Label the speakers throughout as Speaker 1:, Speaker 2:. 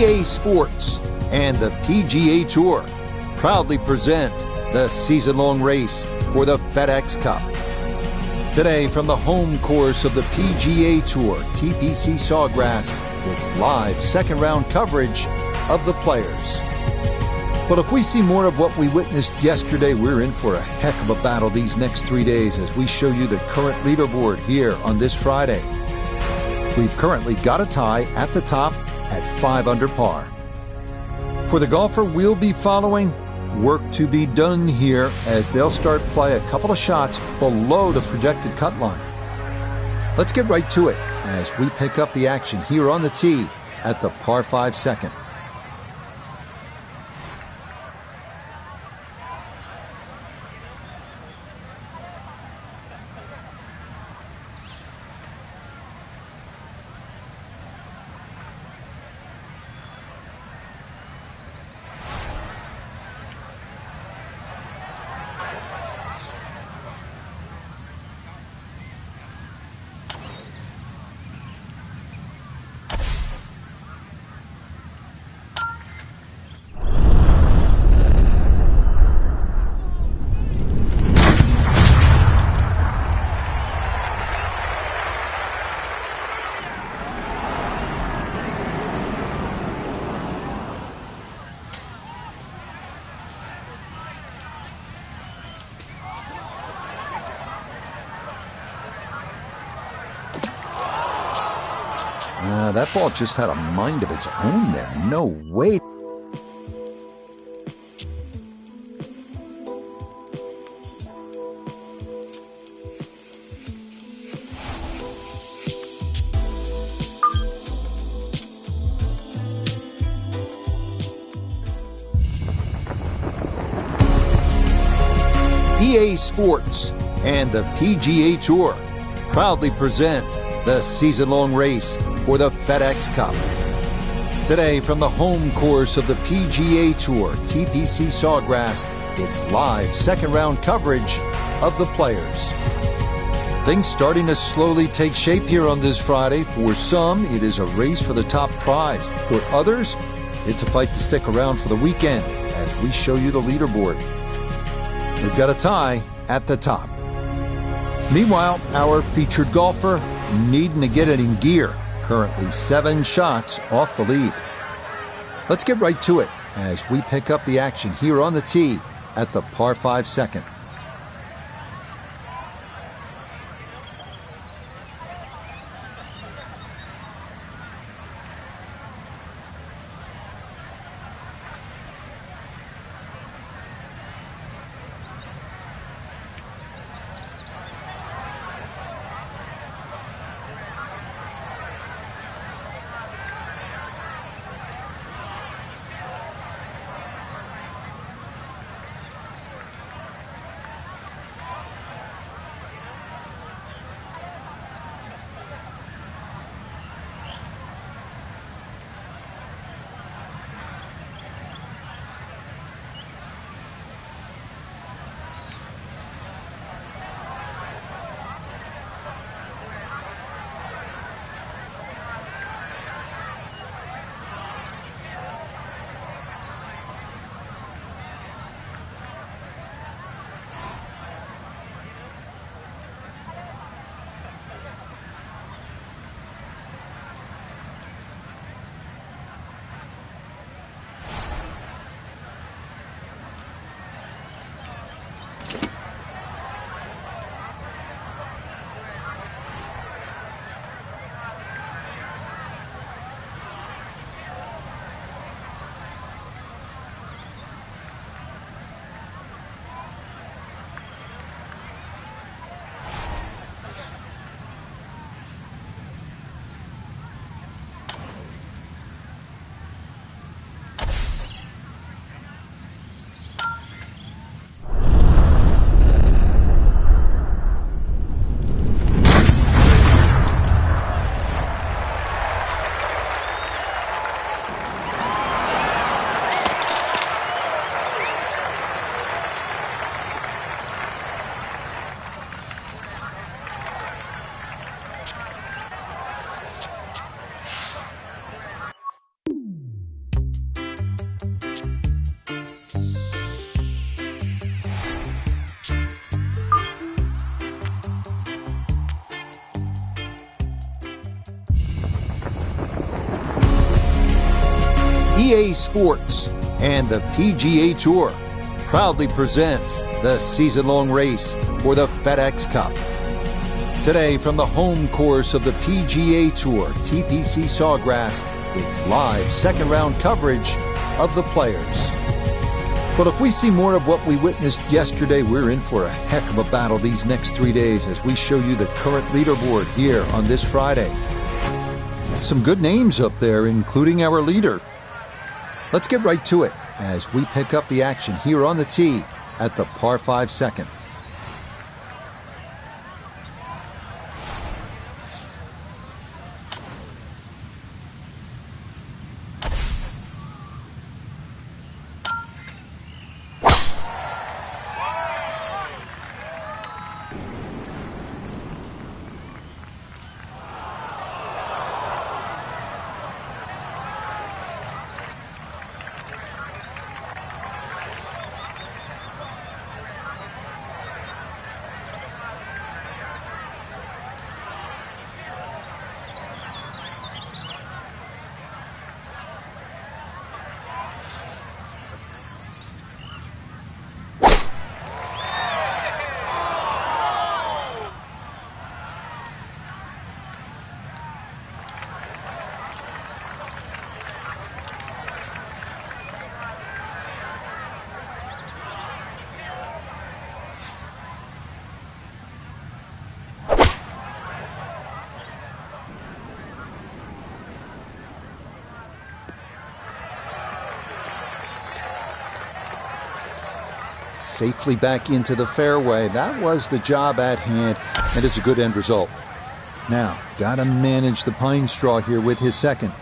Speaker 1: EA Sports and the PGA Tour proudly present the season-long race for the FedEx Cup. Today, from the home course of the PGA Tour, TPC Sawgrass, it's live second-round coverage of the players. But if we see more of what we witnessed yesterday, we're in for a heck of a battle these next 3 days as we show you the current leaderboard here on this Friday. We've currently got a tie at the top at 5 under par. For the golfer we'll be following, work to be done here as they'll start play a couple of shots below the projected cut line. Let's get right to it as we pick up the action here on the tee at the par 5 second. That ball just had a mind of its own there. No way. EA Sports and the PGA Tour proudly present the season-long race for the FedEx Cup. Today, from the home course of the PGA Tour, TPC Sawgrass, it's live second-round coverage of the players. Things starting to slowly take shape here on this Friday. For some, it is a race for the top prize. For others, it's a fight to stick around for the weekend as we show you the leaderboard. We've got a tie at the top. Meanwhile, our featured golfer needing to get it in gear. Currently 7 shots off the lead. Let's get right to it as we pick up the action here on the tee at the par 5 second. EA Sports and the PGA Tour proudly present the season-long race for the FedEx Cup. Today, from the home course of the PGA Tour, TPC Sawgrass, it's live second-round coverage of the Players. But if we see more of what we witnessed yesterday, we're in for a heck of a battle these next 3 days as we show you the current leaderboard here on this Friday. Some good names up there, including our leader. Let's get right to it as we pick up the action here on the tee at the par 5 second. Safely back into the fairway. That was the job at hand, and it's a good end result. Now, gotta manage the pine straw here with his second.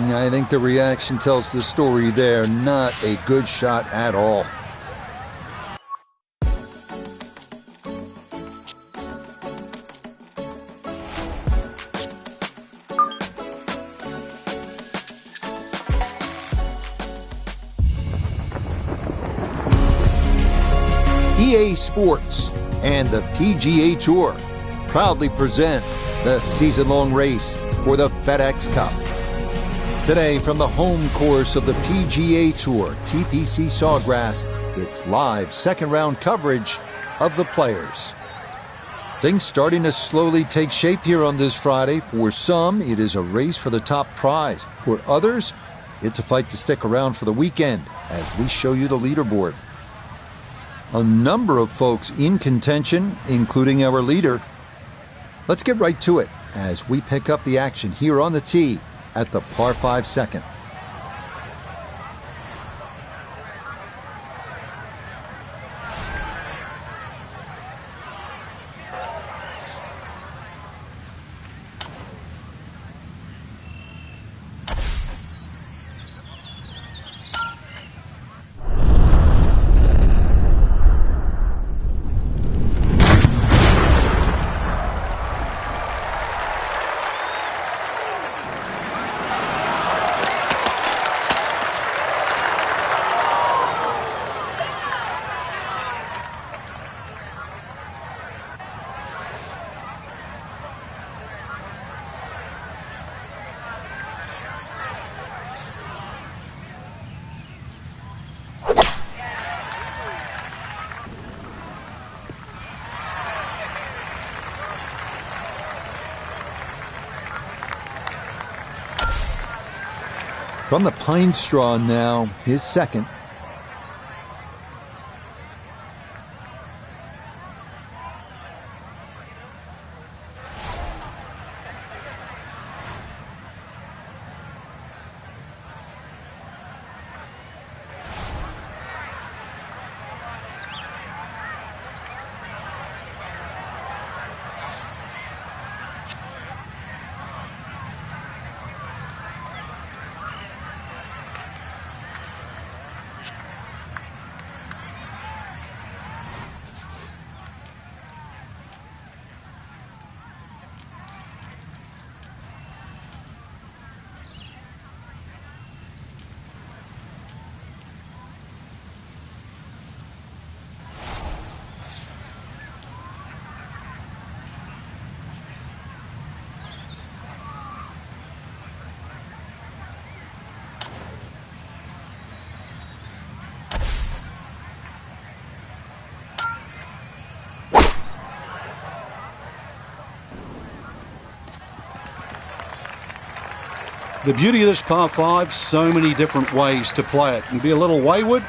Speaker 1: I think the reaction tells the story there. Not a good shot at all. EA Sports and the PGA Tour proudly present the season-long race for the FedEx Cup. Today, from the home course of the PGA Tour, TPC Sawgrass, it's live second-round coverage of the Players. Things starting to slowly take shape here on this Friday. For some, it is a race for the top prize. For others, it's a fight to stick around for the weekend as we show you the leaderboard. A number of folks in contention, including our leader. Let's get right to it as we pick up the action here on the tee at the par 5 second. From the pine straw now, his second.
Speaker 2: The beauty of this par 5, so many different ways to play it. And be a little wayward,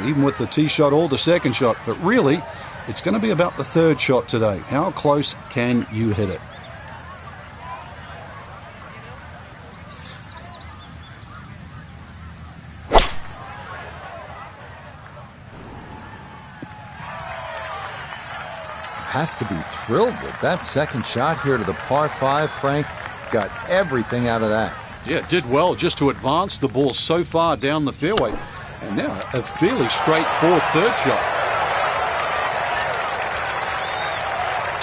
Speaker 2: even with the tee shot or the second shot. But really, it's going to be about the third shot today. How close can you hit it?
Speaker 1: Has to be thrilled with that second shot here to the par 5. Frank got everything out of that.
Speaker 2: Yeah, it did well just to advance the ball so far down the fairway. And now a fairly straightforward third shot.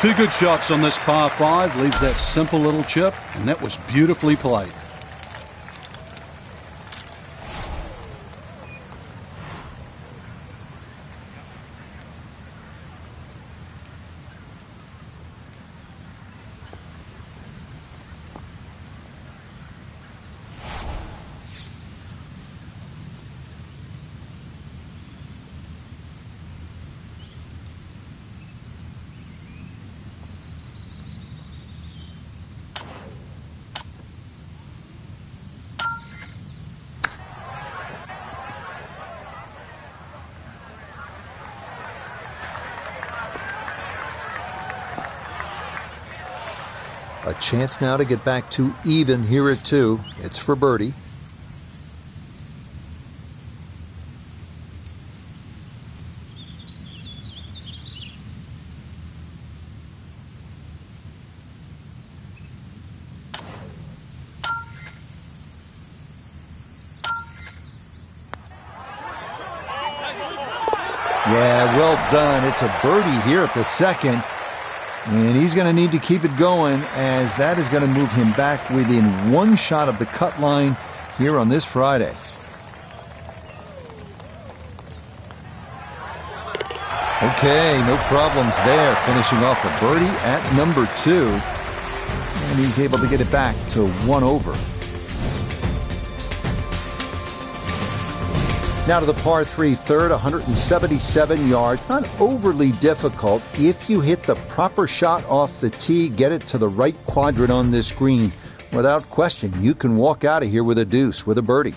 Speaker 2: Two good shots on this par 5. Leaves that simple little chip, and that was beautifully played.
Speaker 1: A chance now to get back to even here at 2. It's for birdie. Yeah, well done. It's a birdie here at the second. And he's going to need to keep it going, as that is going to move him back within one shot of the cut line here on this Friday. Okay, no problems there. Finishing off a birdie at number 2. And he's able to get it back to 1 over. Now to the par 3 third, 177 yards. Not overly difficult if you hit the proper shot off the tee, get it to the right quadrant on this green. Without question, you can walk out of here with a deuce, with a birdie.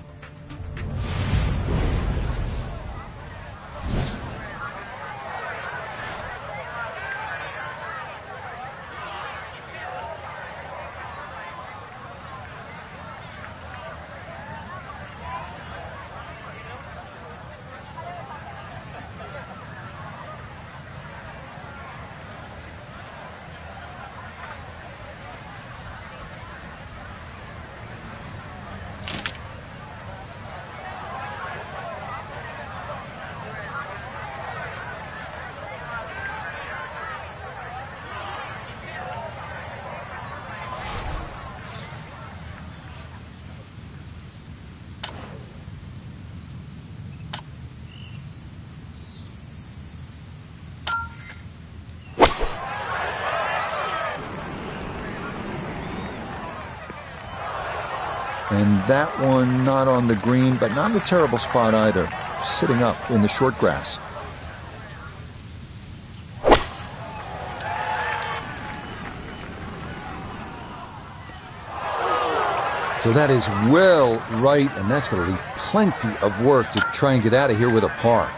Speaker 1: And that one not on the green, but not in a terrible spot either. Sitting up in the short grass. So that is well right, and that's going to leave plenty of work to try and get out of here with a par.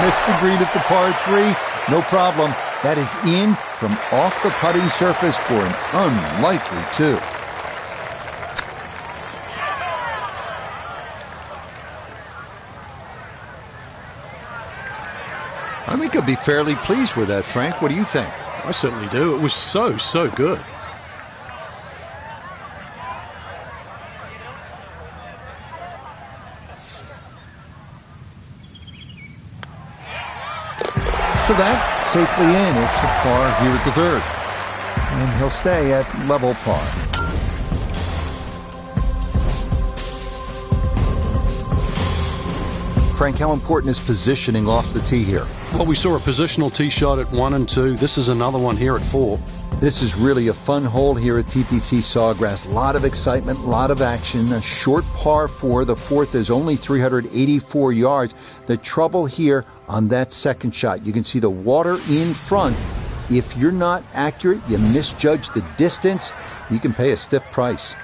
Speaker 1: Missed the green at the par 3. No problem. That is in from off the putting surface for an unlikely 2. I think he'll be fairly pleased with that, Frank. What do you think?
Speaker 2: I certainly do. It was so good.
Speaker 1: So that safely in. It's a par here at the 3rd. And he'll stay at level par. Frank, how important is positioning off the tee here?
Speaker 2: Well, we saw a positional tee shot at 1 and 2. This is another one here at 4.
Speaker 1: This is really a fun hole here at TPC Sawgrass. A lot of excitement, a lot of action. A short par 4. The 4th is only 384 yards. The trouble here on that second shot, you can see the water in front. If you're not accurate, you misjudge the distance, you can pay a stiff price.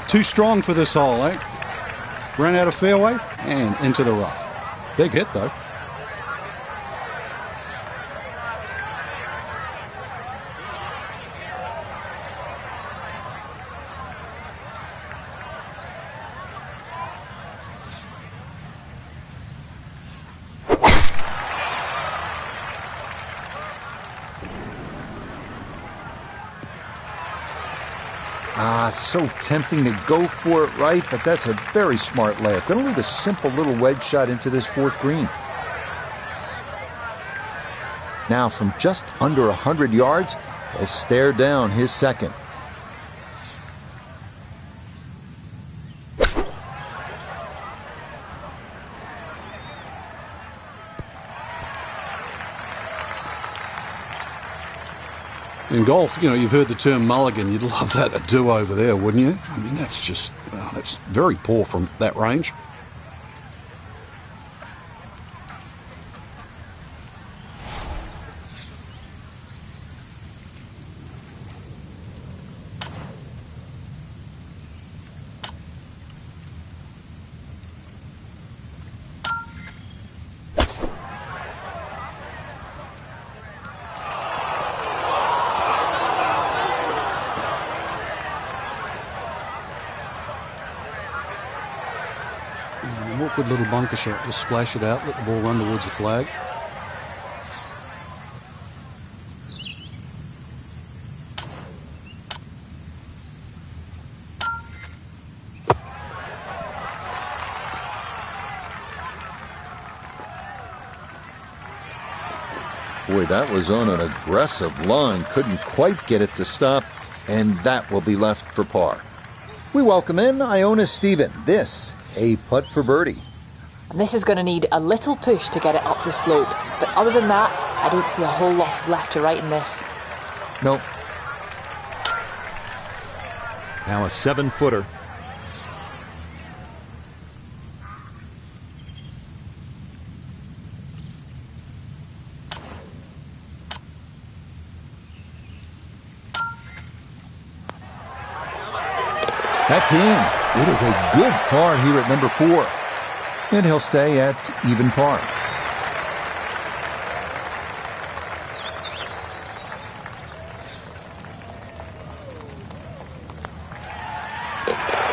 Speaker 2: Too strong for this hole, eh? Ran out of fairway and into the rough. Big hit, though.
Speaker 1: So tempting to go for it right, but that's a very smart layup. Going to leave a simple little wedge shot into this 4th green. Now, from just under 100 yards, he'll stare down his 2nd.
Speaker 2: In golf, you know, you've heard the term mulligan. You'd love that a do-over there, wouldn't you? I mean, that's just, well, that's very poor from that range. Awkward little bunker shot. Just splash it out, let the ball run towards the flag.
Speaker 1: Boy, that was on an aggressive line. Couldn't quite get it to stop, and that will be left for par. We welcome in Iona Stephen. This, a putt for birdie.
Speaker 3: And this is going to need a little push to get it up the slope. But other than that, I don't see a whole lot of left to right in this.
Speaker 1: Nope. Now a 7-footer. That's in. It is a good par here at number 4. And he'll stay at even par.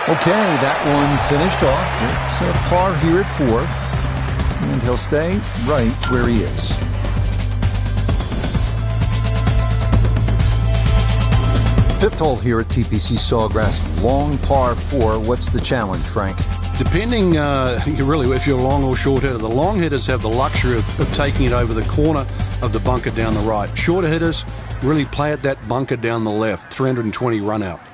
Speaker 1: Okay, that one finished off. It's a par here at 4. And he'll stay right where he is. Fifth hole here at TPC Sawgrass, long par 4. What's the challenge, Frank?
Speaker 2: Depending, really, if you're long or short hitter. The long hitters have the luxury of taking it over the corner of the bunker down the right. Shorter hitters really play at that bunker down the left, 320 run out.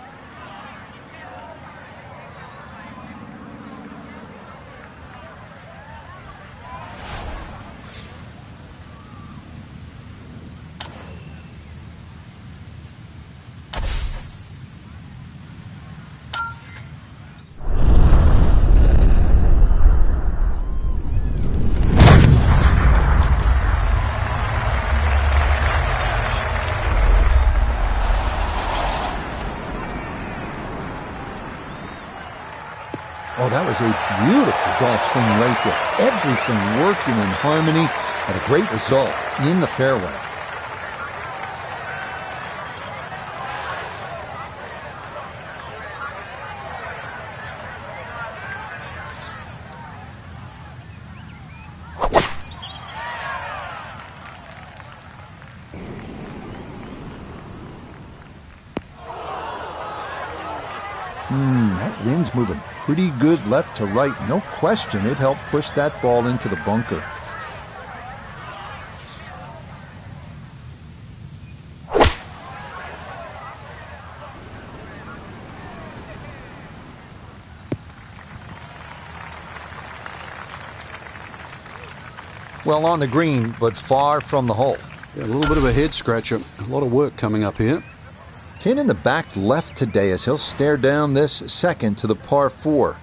Speaker 1: Oh, that was a beautiful golf swing right there. Everything working in harmony and a great result in the fairway. That wind's moving pretty good left to right. No question it helped push that ball into the bunker. Well, on the green, but far from the hole.
Speaker 2: Yeah, a little bit of a head scratcher. A lot of work coming up here.
Speaker 1: Pin in the back left today as he'll stare down this second to the par 4.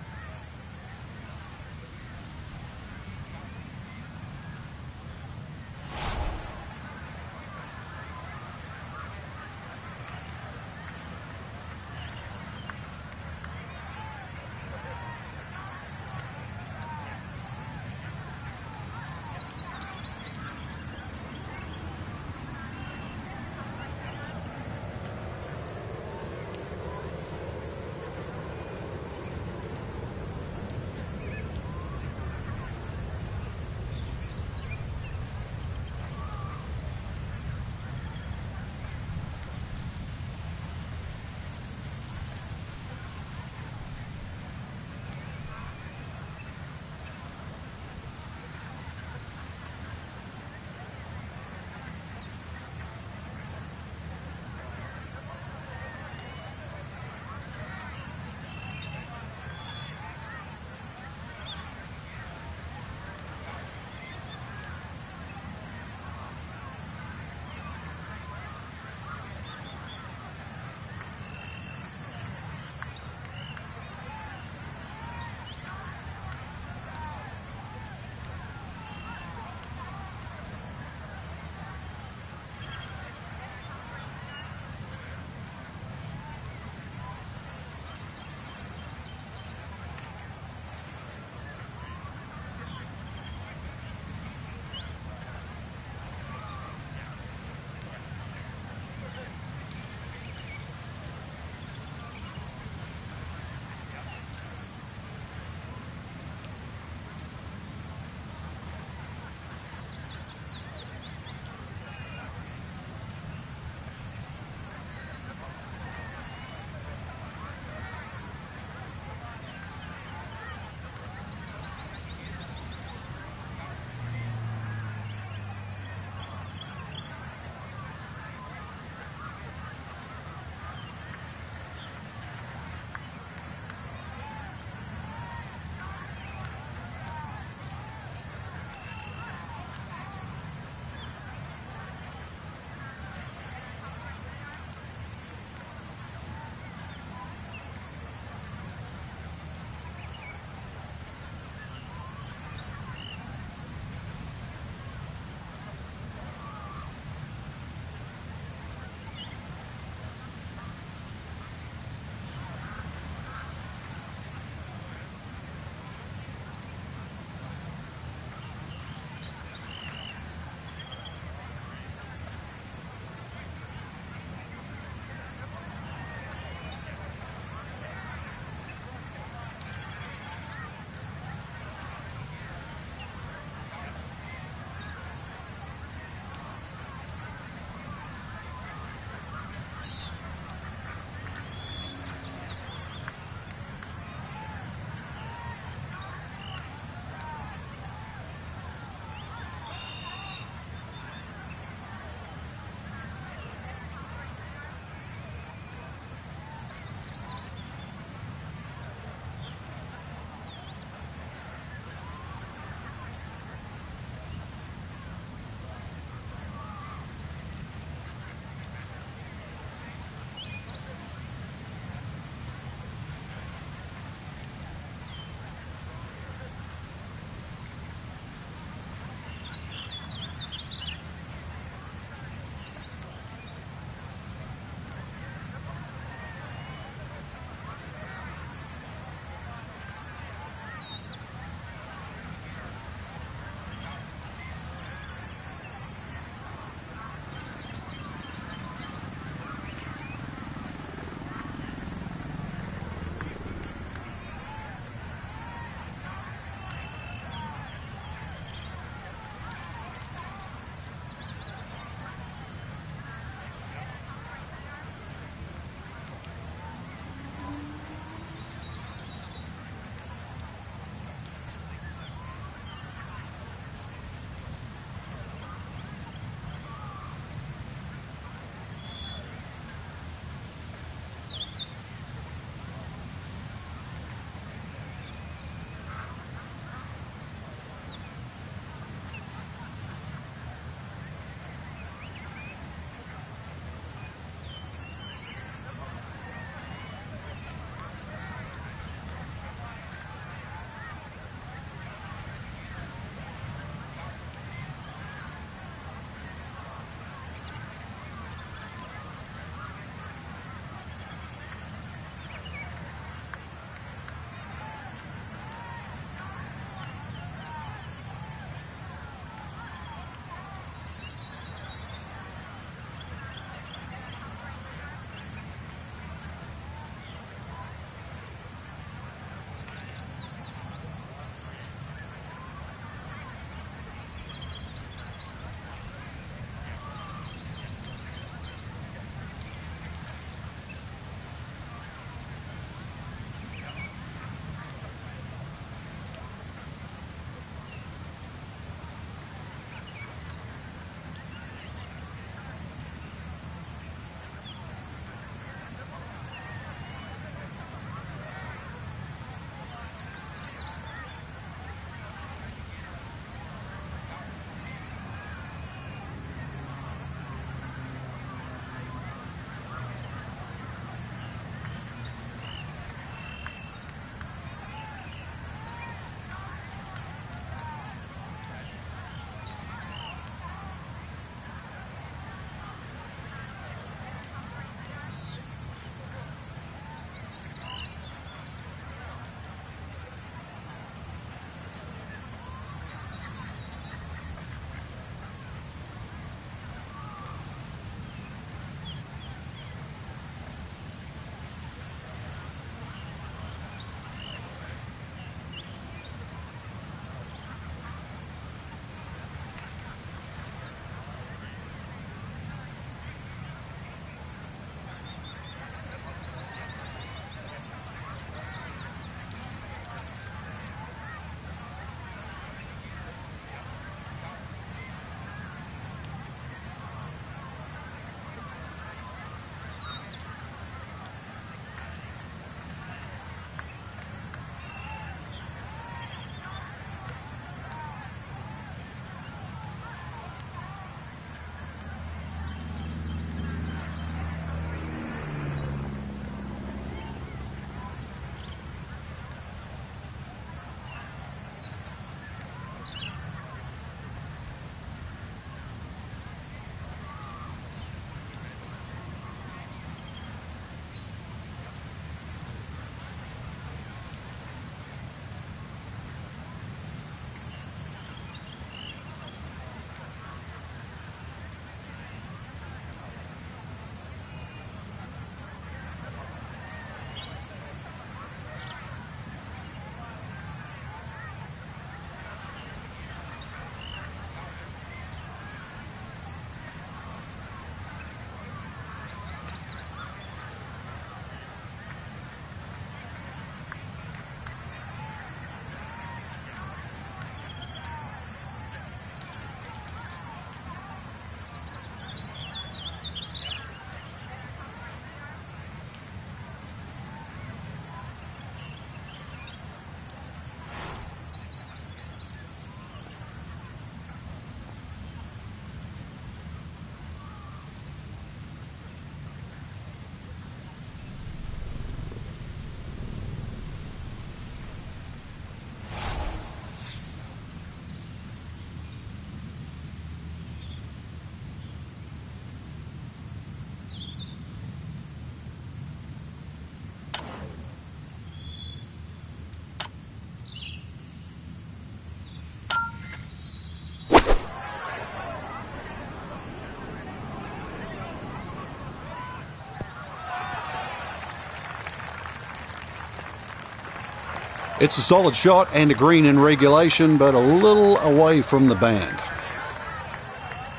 Speaker 2: It's a solid shot and a green in regulation, but a little away from the band.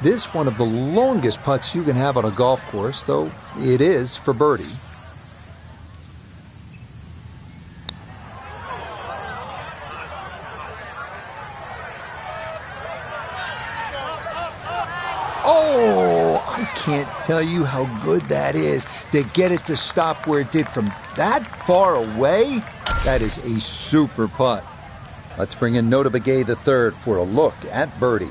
Speaker 1: This one of the longest putts you can have on a golf course, though it is for birdie. Oh, I can't tell you how good that is to get it to stop where it did from that far away. That is a super putt. Let's bring in Nota Begay III for a look at birdie.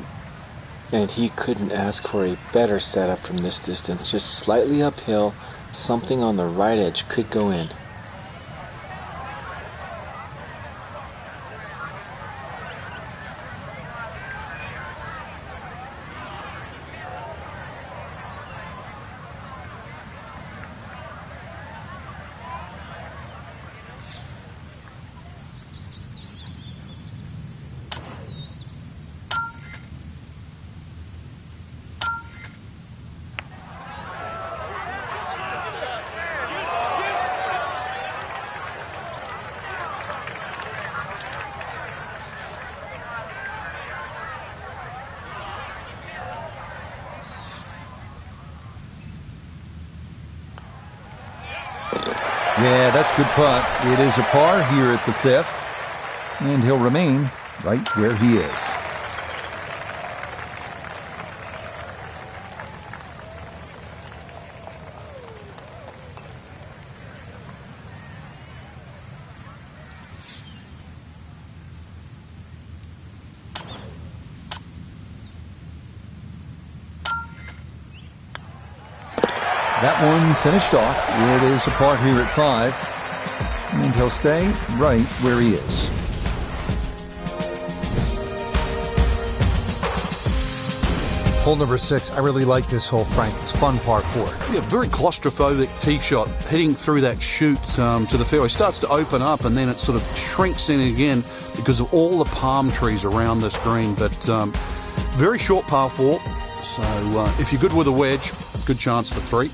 Speaker 4: And he couldn't ask for a better setup from this distance. Just slightly uphill, something on the right edge could go in.
Speaker 1: Yeah, that's a good putt. It is a par here at the 5th, and he'll remain right where he is. That one finished off. It is a par here at 5, and he'll stay right where he is. Hole number 6, I really like this hole, Frank. It's fun par 4.
Speaker 2: Yeah, very claustrophobic tee shot, hitting through that chute to the fairway. Starts to open up, and then it sort of shrinks in again because of all the palm trees around this green. But very short par 4, so if you're good with a wedge, good chance for 3.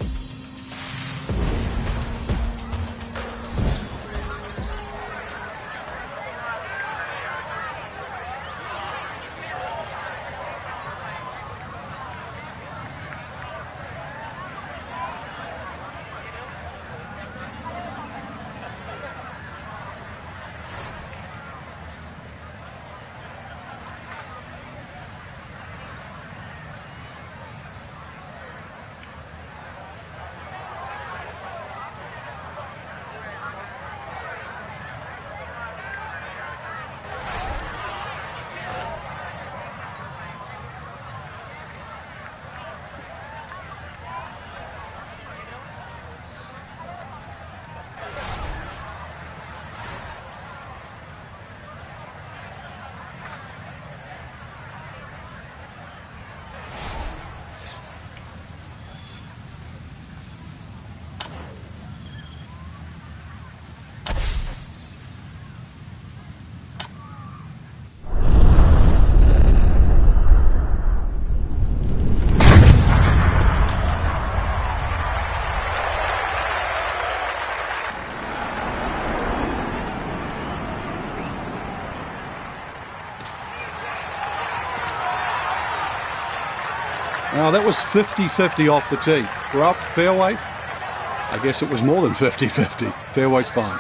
Speaker 2: Now, that was 50-50 off the tee. Rough, fairway. I guess it was more than 50-50. Fairway's fine.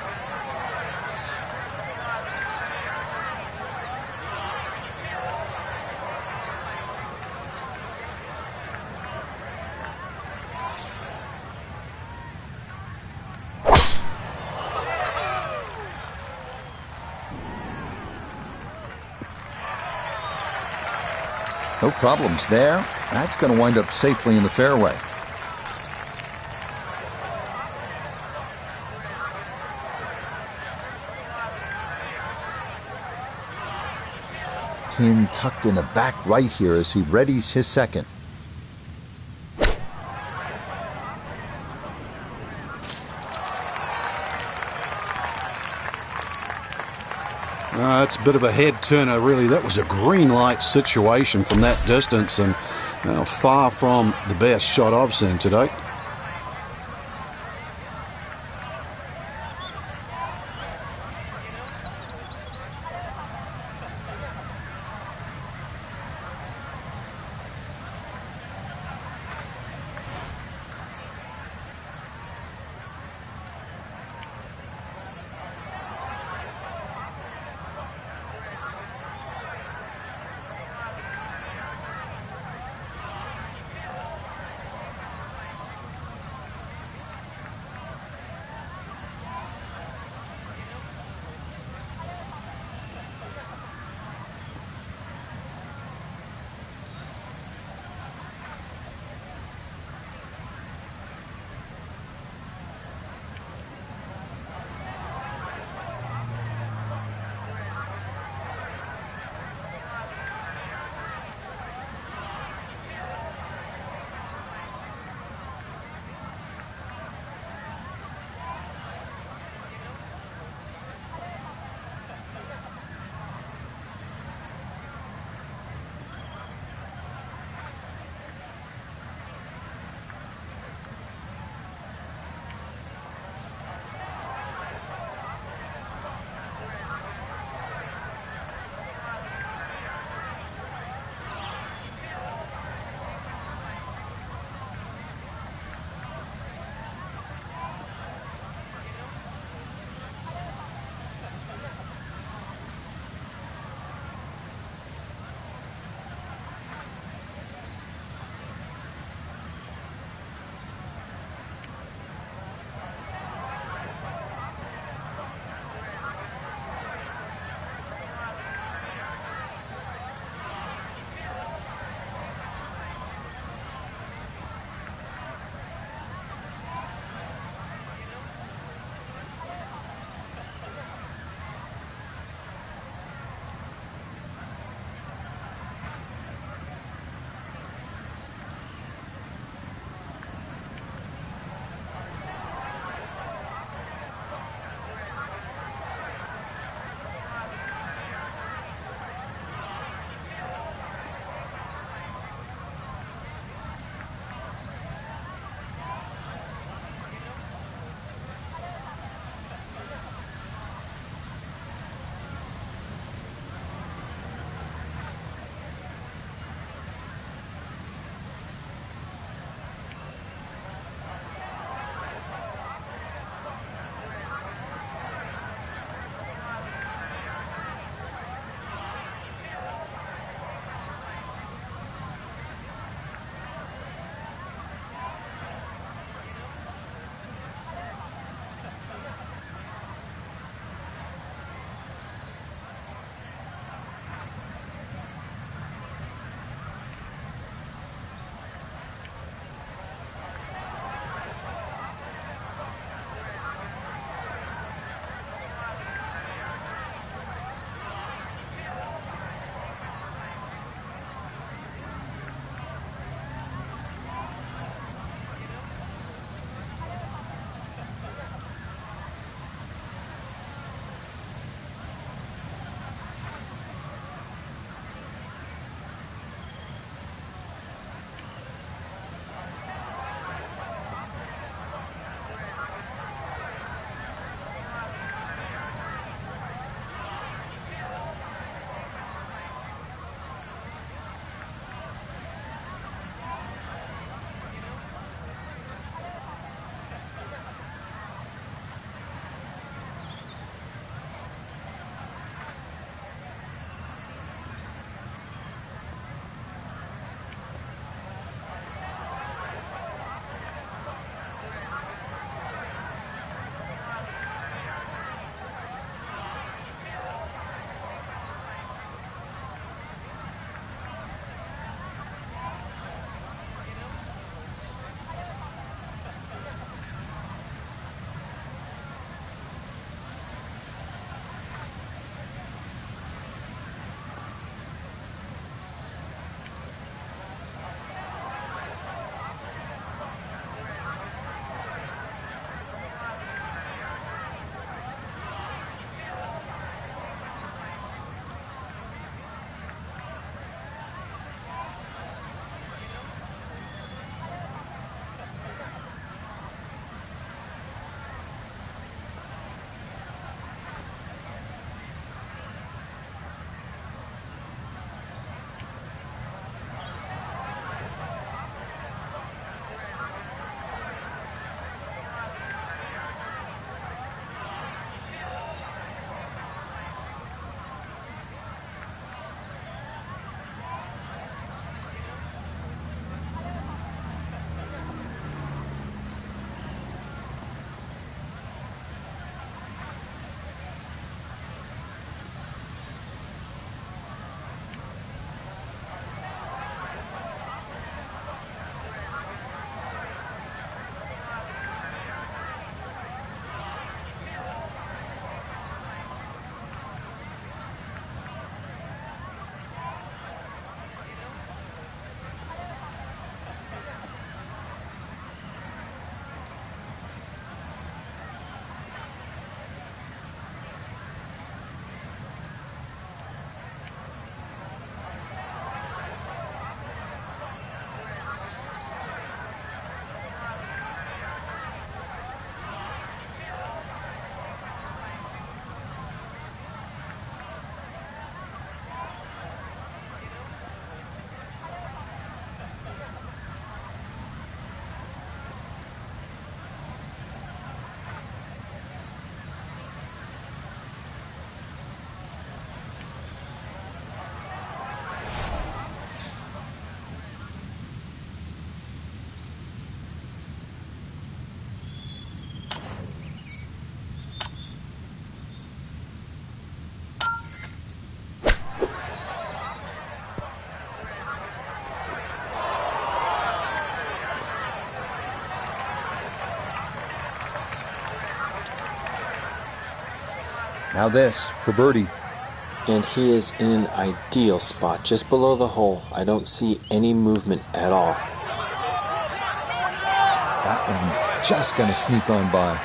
Speaker 1: No problems there. That's going to wind up safely in the fairway. Pin tucked in the back right here as he readies his second.
Speaker 2: That's a bit of a head turner, really. That was a green light situation from that distance, and far from the best shot I've seen today.
Speaker 1: Now this for birdie.
Speaker 4: And he is in an ideal spot, just below the hole. I don't see any movement at all.
Speaker 1: That one just going to sneak on by.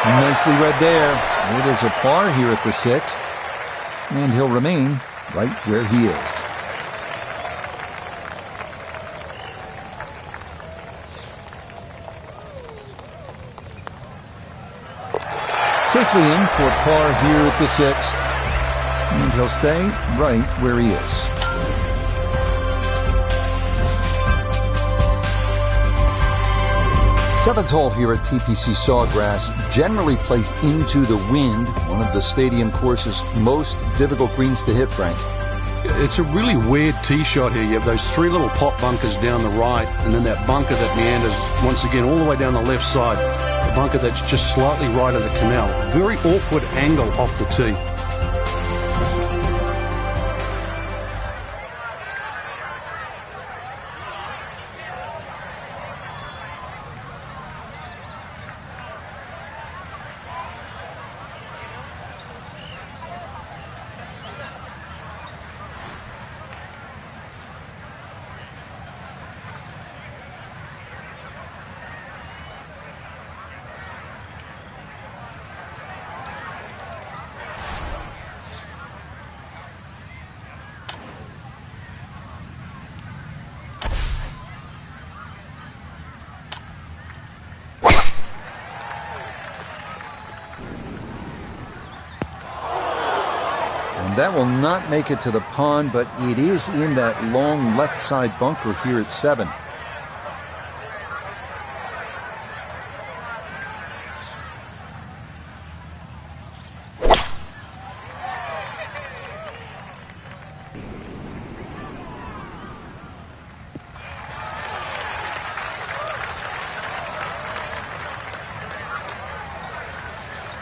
Speaker 1: Nicely read there. It is a par here at the 6th, and he'll remain right where he is. Safely in for par here at the 6th, and he'll stay right where he is. Seventh hole here at TPC Sawgrass generally plays into the wind, one of the stadium course's most difficult greens to hit, Frank.
Speaker 2: It's a really weird tee shot here. You have those 3 little pot bunkers down the right, and then that bunker that meanders once again all the way down the left side. The bunker that's just slightly right of the canal. Very awkward angle off the tee.
Speaker 1: That will not make it to the pond, but it is in that long left side bunker here at 7.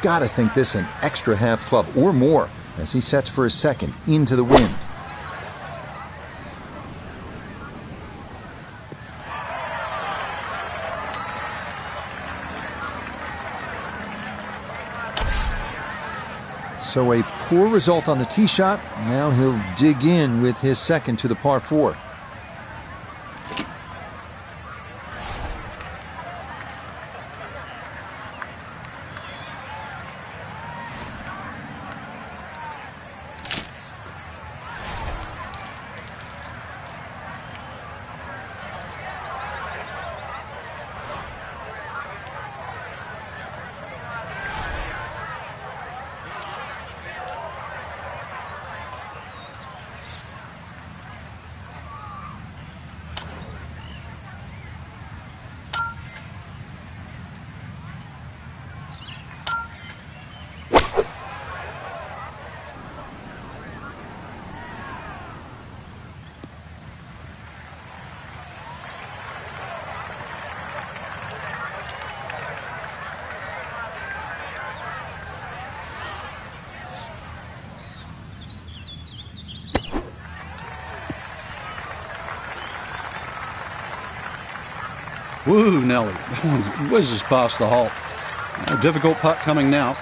Speaker 1: Gotta think this an extra half club or more as he sets for his second into the wind. So a poor result on the tee shot. Now he'll dig in with his second to the par 4. Woo, Nelly. That one whizzes past the hole.
Speaker 2: A difficult putt coming now.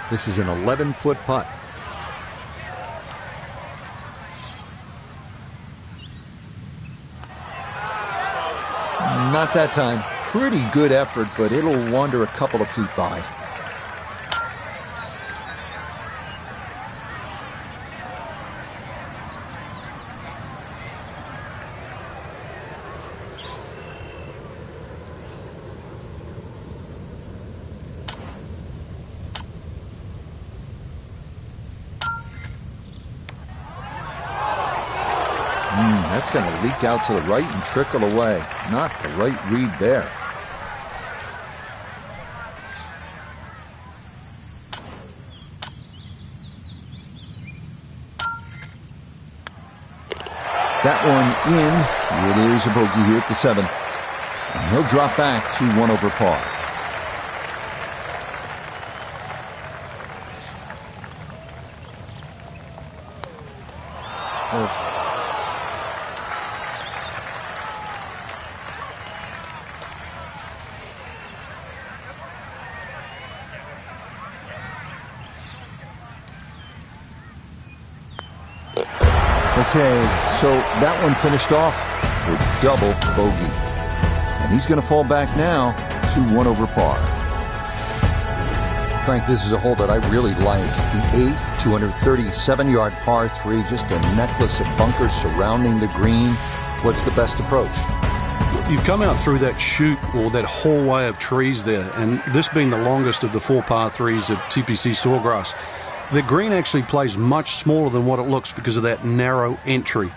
Speaker 1: This is an 11-foot putt. Not that time. Pretty good effort, but it'll wander a couple of feet by. That's going to leak out to the right and trickle away. Not the right read there. That one in. It is a bogey here at the 7th. And he'll drop back to 1 over par. Okay, so that one finished off with double bogey. And he's going to fall back now to 1 over par. Frank, this is a hole that I really like. The 8, 237-yard par 3, just a necklace of bunkers surrounding the green. What's the best approach?
Speaker 2: You come out through that chute or that hallway of trees there, and this being the longest of the 4 par 3s of TPC Sawgrass, the green actually plays much smaller than what it looks because of that narrow entry.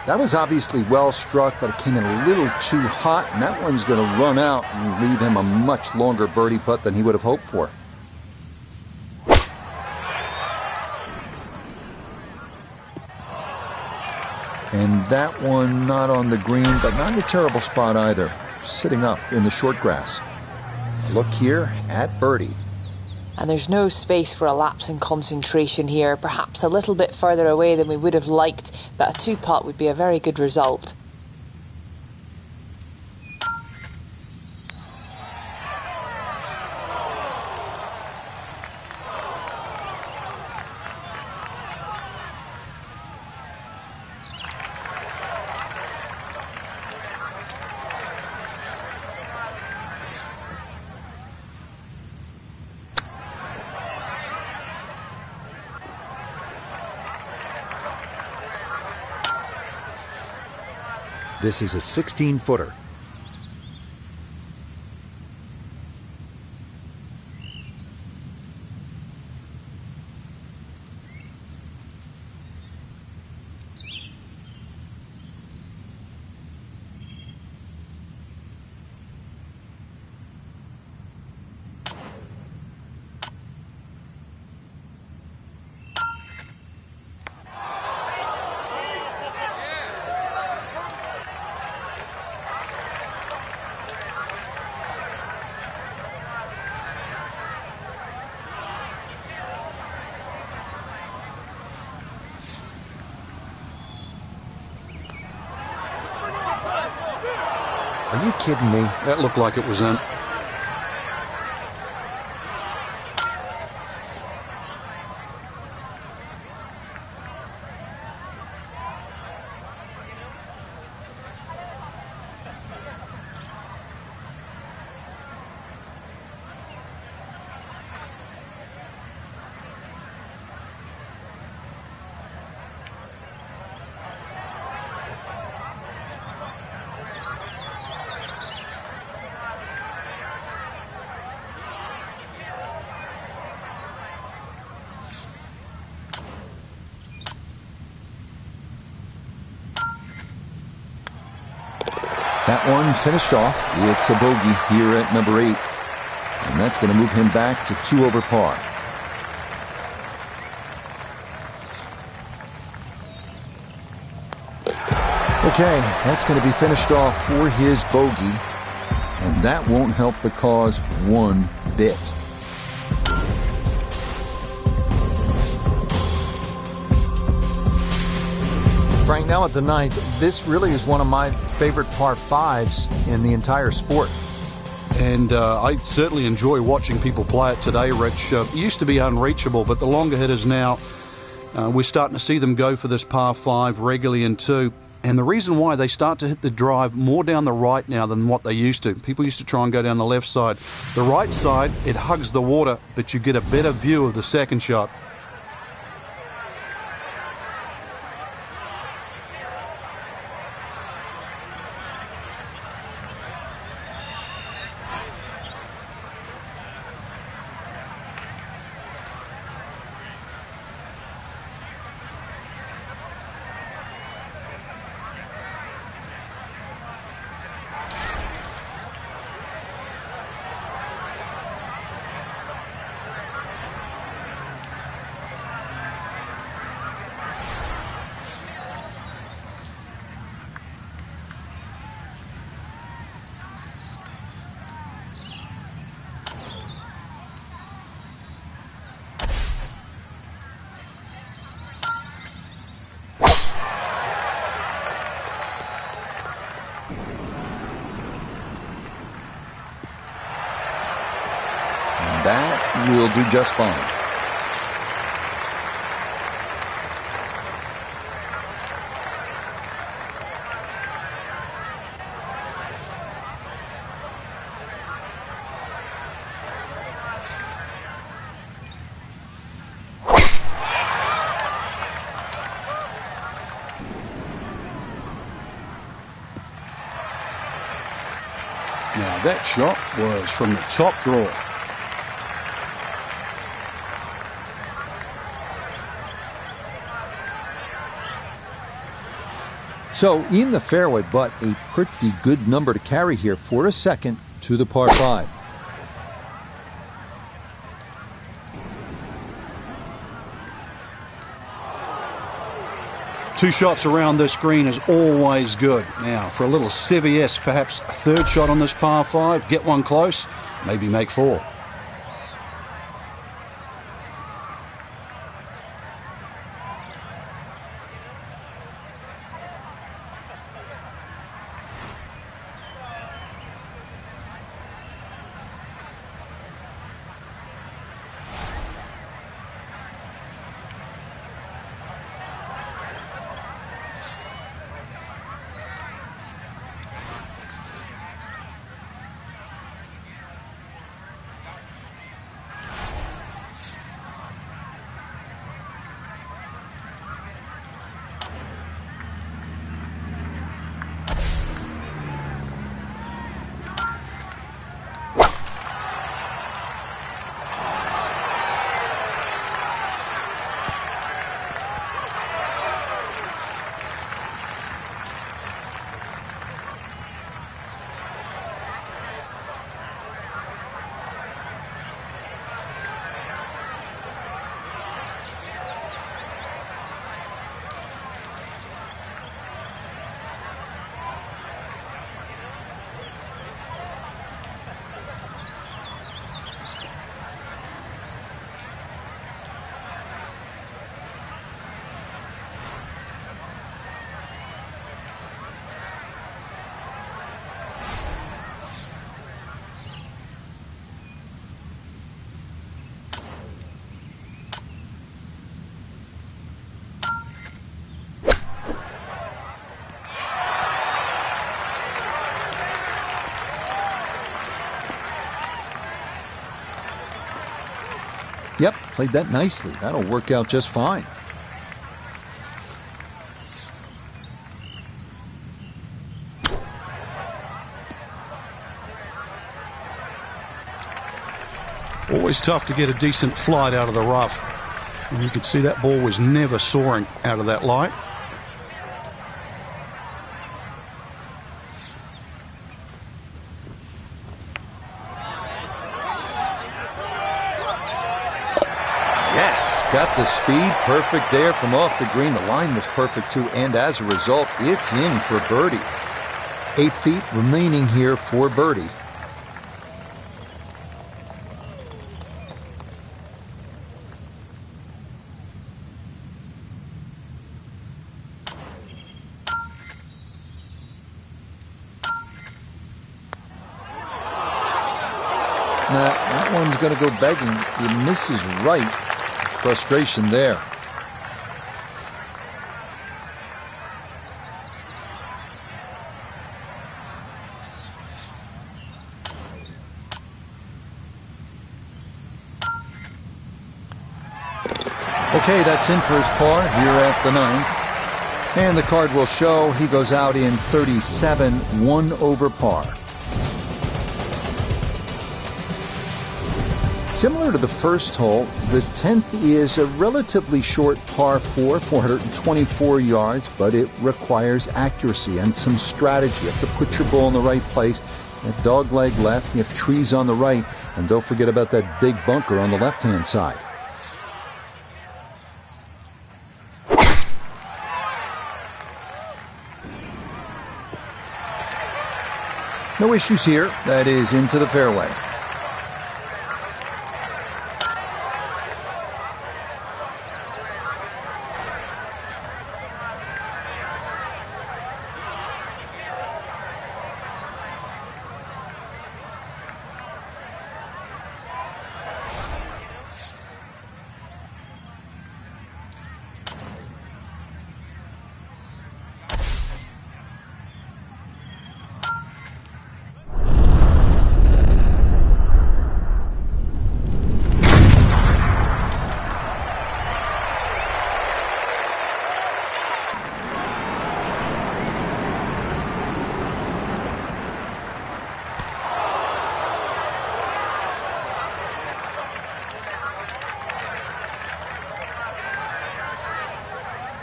Speaker 1: That was obviously well struck, but it came in a little too hot, and that one's going to run out and leave him a much longer birdie putt than he would have hoped for. And that one not on the green, but not in a terrible spot either, sitting up in the short grass. Look here at birdie.
Speaker 3: And there's no space for a lapse in concentration here, perhaps a little bit further away than we would have liked, but a 2-putt would be a very good result.
Speaker 1: This is a 16-footer. Are you kidding me?
Speaker 2: That looked like it was in.
Speaker 1: That one finished off. It's a bogey here at number 8. And that's going to move him back to 2 over par. Okay, that's going to be finished off for his bogey. And that won't help the cause one bit. Frank, now at the 9th, this really is one of my favorite par 5s in the entire sport.
Speaker 2: And I certainly enjoy watching people play it today, Rich. It used to be unreachable, but the longer hitters now, we're starting to see them go for this par 5 regularly in 2. And the reason why, they start to hit the drive more down the right now than what they used to. People used to try and go down the left side. The right side, it hugs the water, but you get a better view of the second shot.
Speaker 1: That will do just fine.
Speaker 2: Now that shot was from the top draw.
Speaker 1: So in the fairway, but a pretty good number to carry here for a second to the par 5.
Speaker 2: Two shots around this green is always good. Now, for a little CVS, perhaps a third shot on this par 5, get one close, maybe make 4.
Speaker 1: Yep, played that nicely. That'll work out just fine.
Speaker 2: Always tough to get a decent flight out of the rough. And you could see that ball was never soaring out of that light.
Speaker 1: got the speed perfect there from off the green. The line was perfect too, and as a result, it's in for birdie. 8 feet remaining here for birdie. That one's going to go begging. He misses right. Frustration there. Okay, that's in for his par here at the 9th. And the card will show he goes out in 37, 1 over par. Similar to the first hole, the 10th is a relatively short par 4, 424 yards, but it requires accuracy and some strategy. You have to put your ball in the right place. That dog leg left, you have trees on the right, and don't forget about that big bunker on the left-hand side. No issues here. That is into the fairway.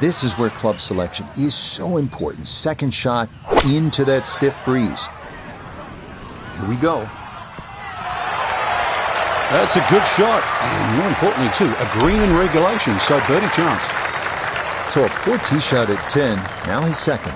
Speaker 1: This is where club selection is so important. Second shot into that stiff breeze. Here we go.
Speaker 2: That's a good shot, and more importantly too, a green in regulation, so birdie chance.
Speaker 1: So a poor tee shot at 10, now his second.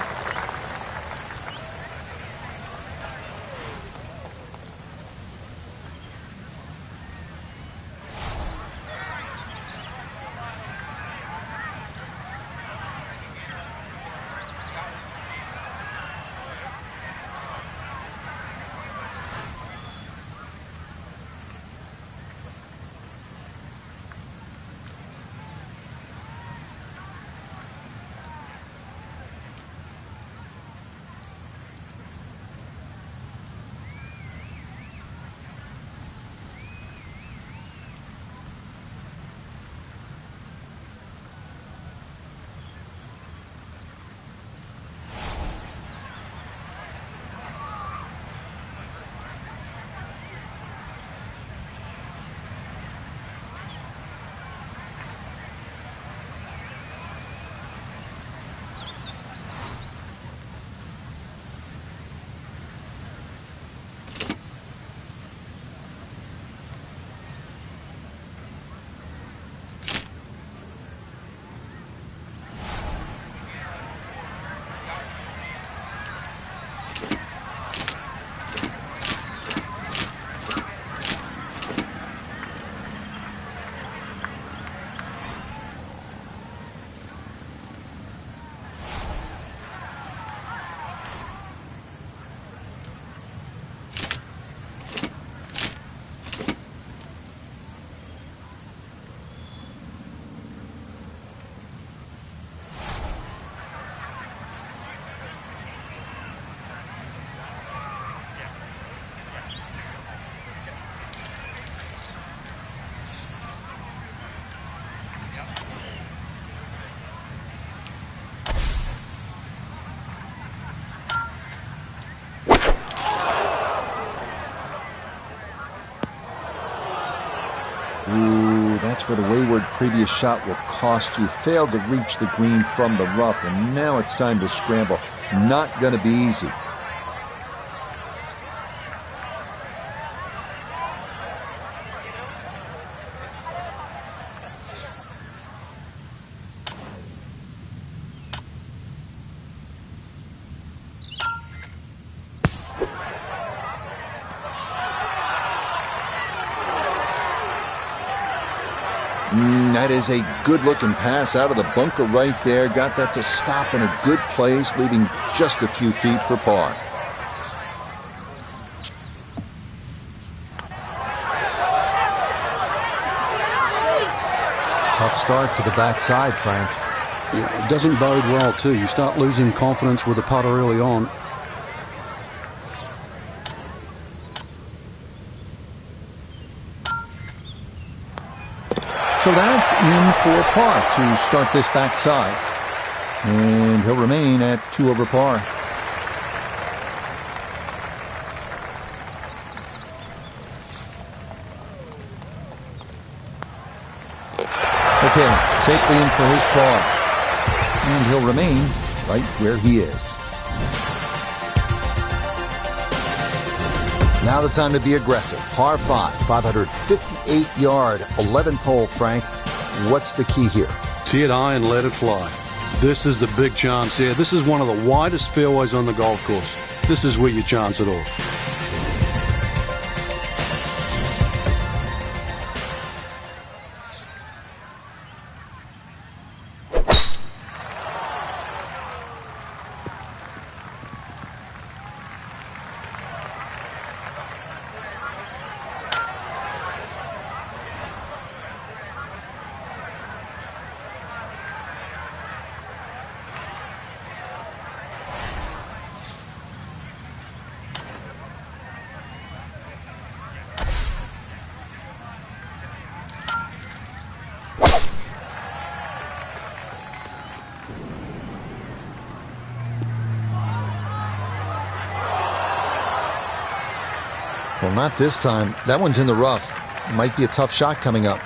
Speaker 1: Ooh, that's where the wayward previous shot will cost you. Failed to reach the green from the rough, and now it's time to scramble. Not going to be easy. That is a good-looking pass out of the bunker right there. Got that to stop in a good place, leaving just a few feet for par.
Speaker 5: Tough start to the backside, Frank.
Speaker 2: Yeah, it doesn't bode well, too. You start losing confidence with the putter early on.
Speaker 1: So that's in for par to start this backside. And he'll remain at 2 over par. Okay, safely in for his par. And he'll remain right where he is. Now the time to be aggressive. Par 5, 558-yard, 11th hole, Frank. What's the key here?
Speaker 2: Tee it high and let it fly. This is the big chance here. This is one of the widest fairways on the golf course. This is where you chance it all.
Speaker 1: Well, not this time. That one's in the rough. Might be a tough shot coming up.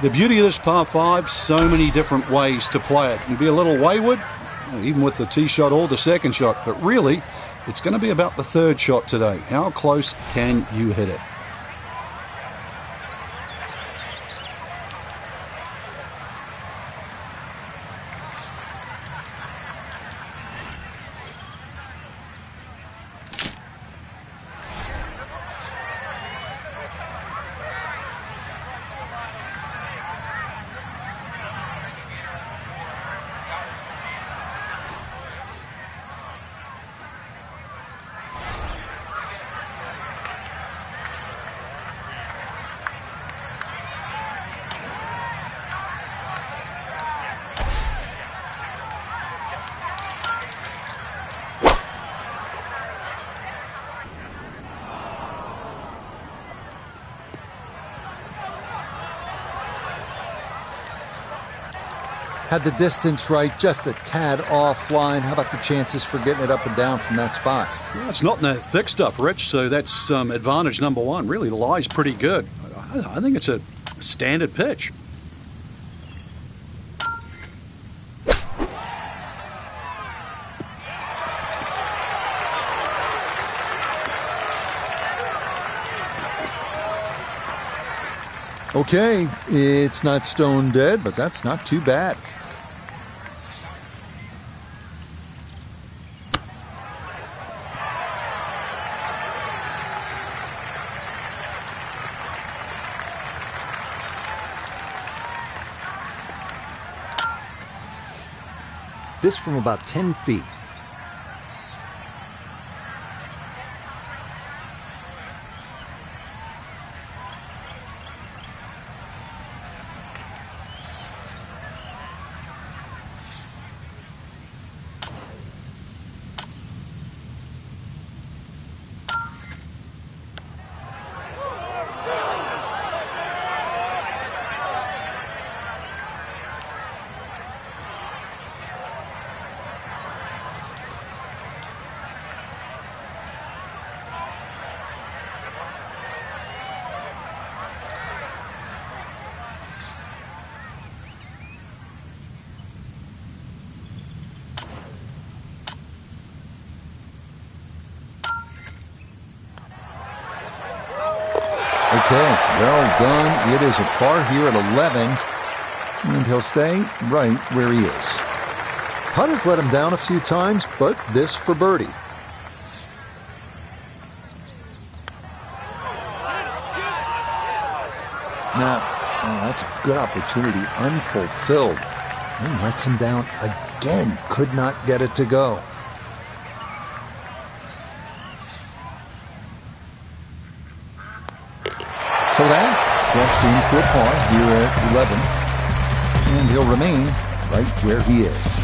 Speaker 2: The beauty of this par 5, so many different ways to play it. It can be a little wayward, even with the tee shot or the second shot, but really, it's going to be about the third shot today. How close can you hit it?
Speaker 1: Had the distance right, just a tad offline. How about the chances for getting it up and down from that spot?
Speaker 2: Well, it's not in the thick stuff, Rich, so that's advantage number 1. Really, the lie's pretty good. I think it's a standard pitch.
Speaker 1: Okay, it's not stone dead, but that's not too bad. This from about 10 feet. Okay, well done. It is a par here at 11. And he'll stay right where he is. Putter's let him down a few times, but this for birdie. Now, that's a good opportunity, unfulfilled. And lets him down again. Could not get it to go. So that flushed in for a par here at 11. And he'll remain right where he is.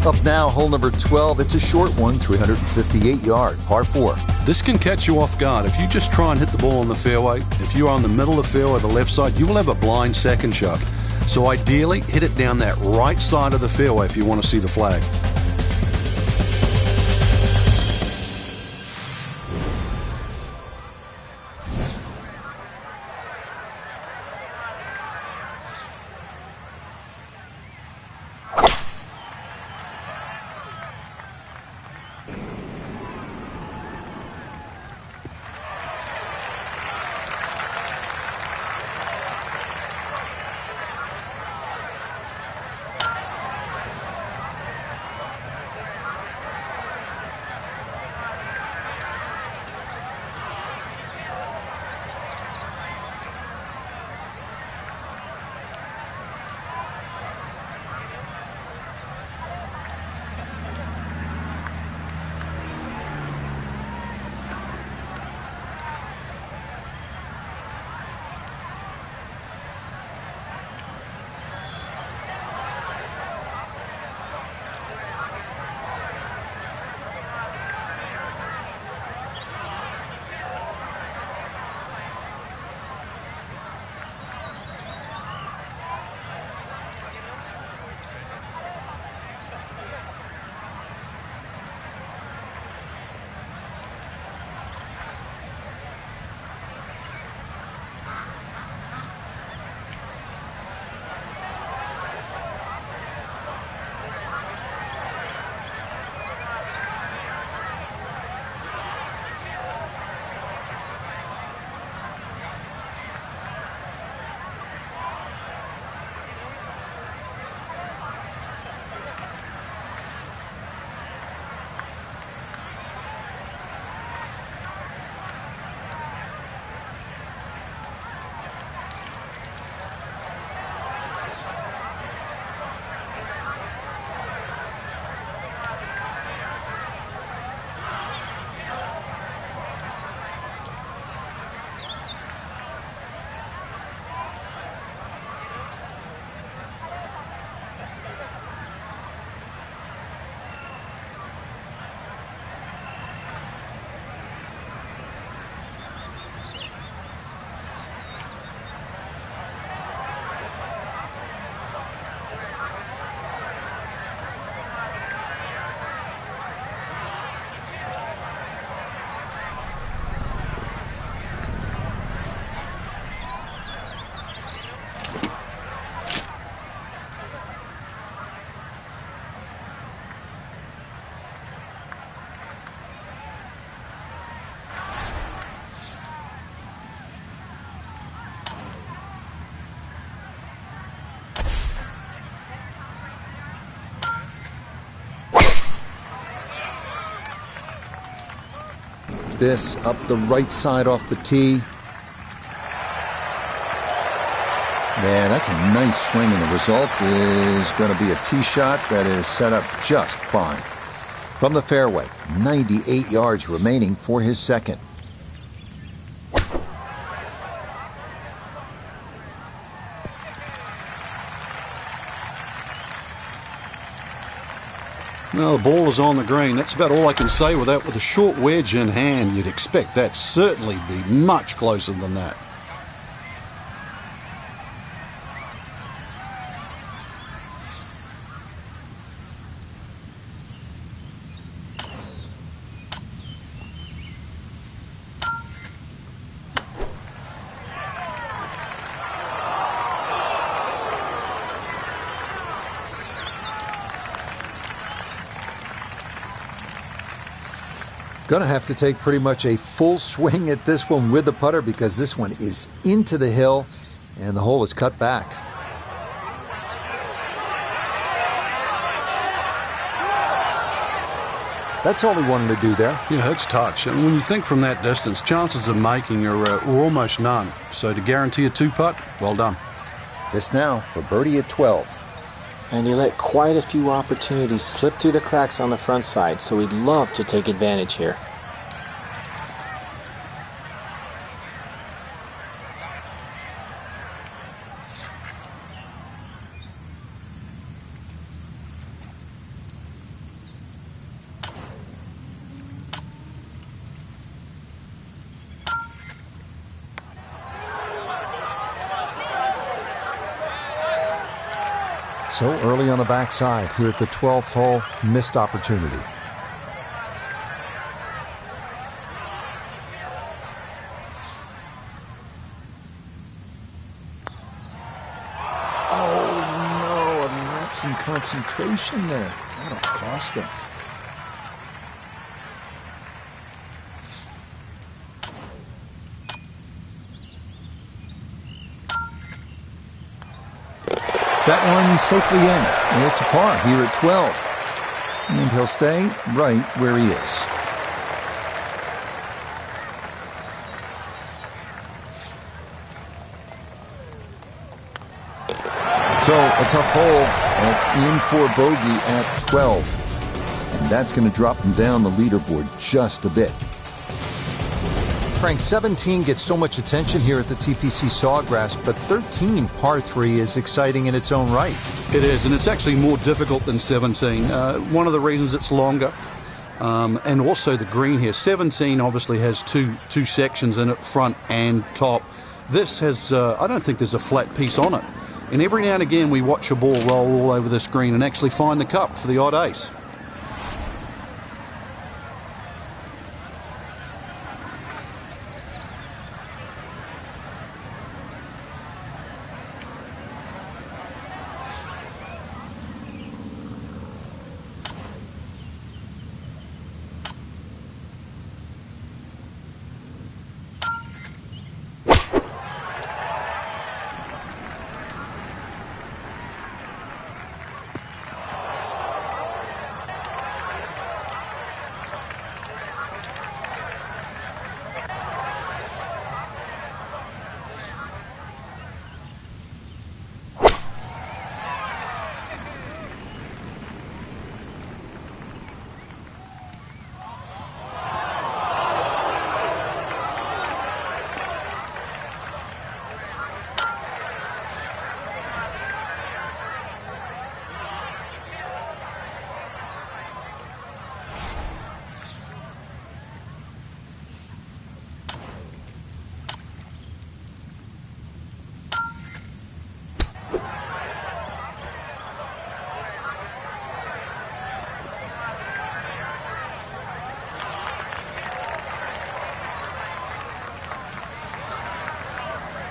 Speaker 1: Up now, hole number 12. It's a short one, 358-yard, par 4.
Speaker 2: This can catch you off guard. If you just try and hit the ball on the fairway, if you're on the middle of the fairway, the left side, you will have a blind second shot. So ideally, hit it down that right side of the fairway if you want to see the flag.
Speaker 1: This up the right side off the tee. Yeah, that's a nice swing, and the result is going to be a tee shot that is set up just fine. From the fairway, 98 yards remaining for his second.
Speaker 2: No, the ball is on the green. That's about all I can say with that. With a short wedge in hand, you'd expect that certainly be much closer than that.
Speaker 1: Going to have to take pretty much a full swing at this one with the putter because this one is into the hill and the hole is cut back. That's all he wanted to do there.
Speaker 2: Yeah, it's touch. And when you think from that distance, chances of making are almost none. So to guarantee a two-putt, well done.
Speaker 1: This now for birdie at 12.
Speaker 4: And he let quite a few opportunities slip through the cracks on the front side, so he'd love to take advantage here.
Speaker 5: So early on the backside here at the 12th hole, missed opportunity.
Speaker 1: Oh no, a lapse in concentration there. That'll cost him. That one safely in. It's a par here at 12. And he'll stay right where he is. So a tough hole. It's in for bogey at 12. And that's going to drop him down the leaderboard just a bit. Frank, 17 gets so much attention here at the TPC Sawgrass, but 13, par 3, is exciting in its own right.
Speaker 2: It is, and it's actually more difficult than 17. One of the reasons it's longer, and also the green here. 17 obviously has two sections in it, front and top. This has, I don't think there's a flat piece on it. And every now and again we watch a ball roll all over this green and actually find the cup for the odd ace.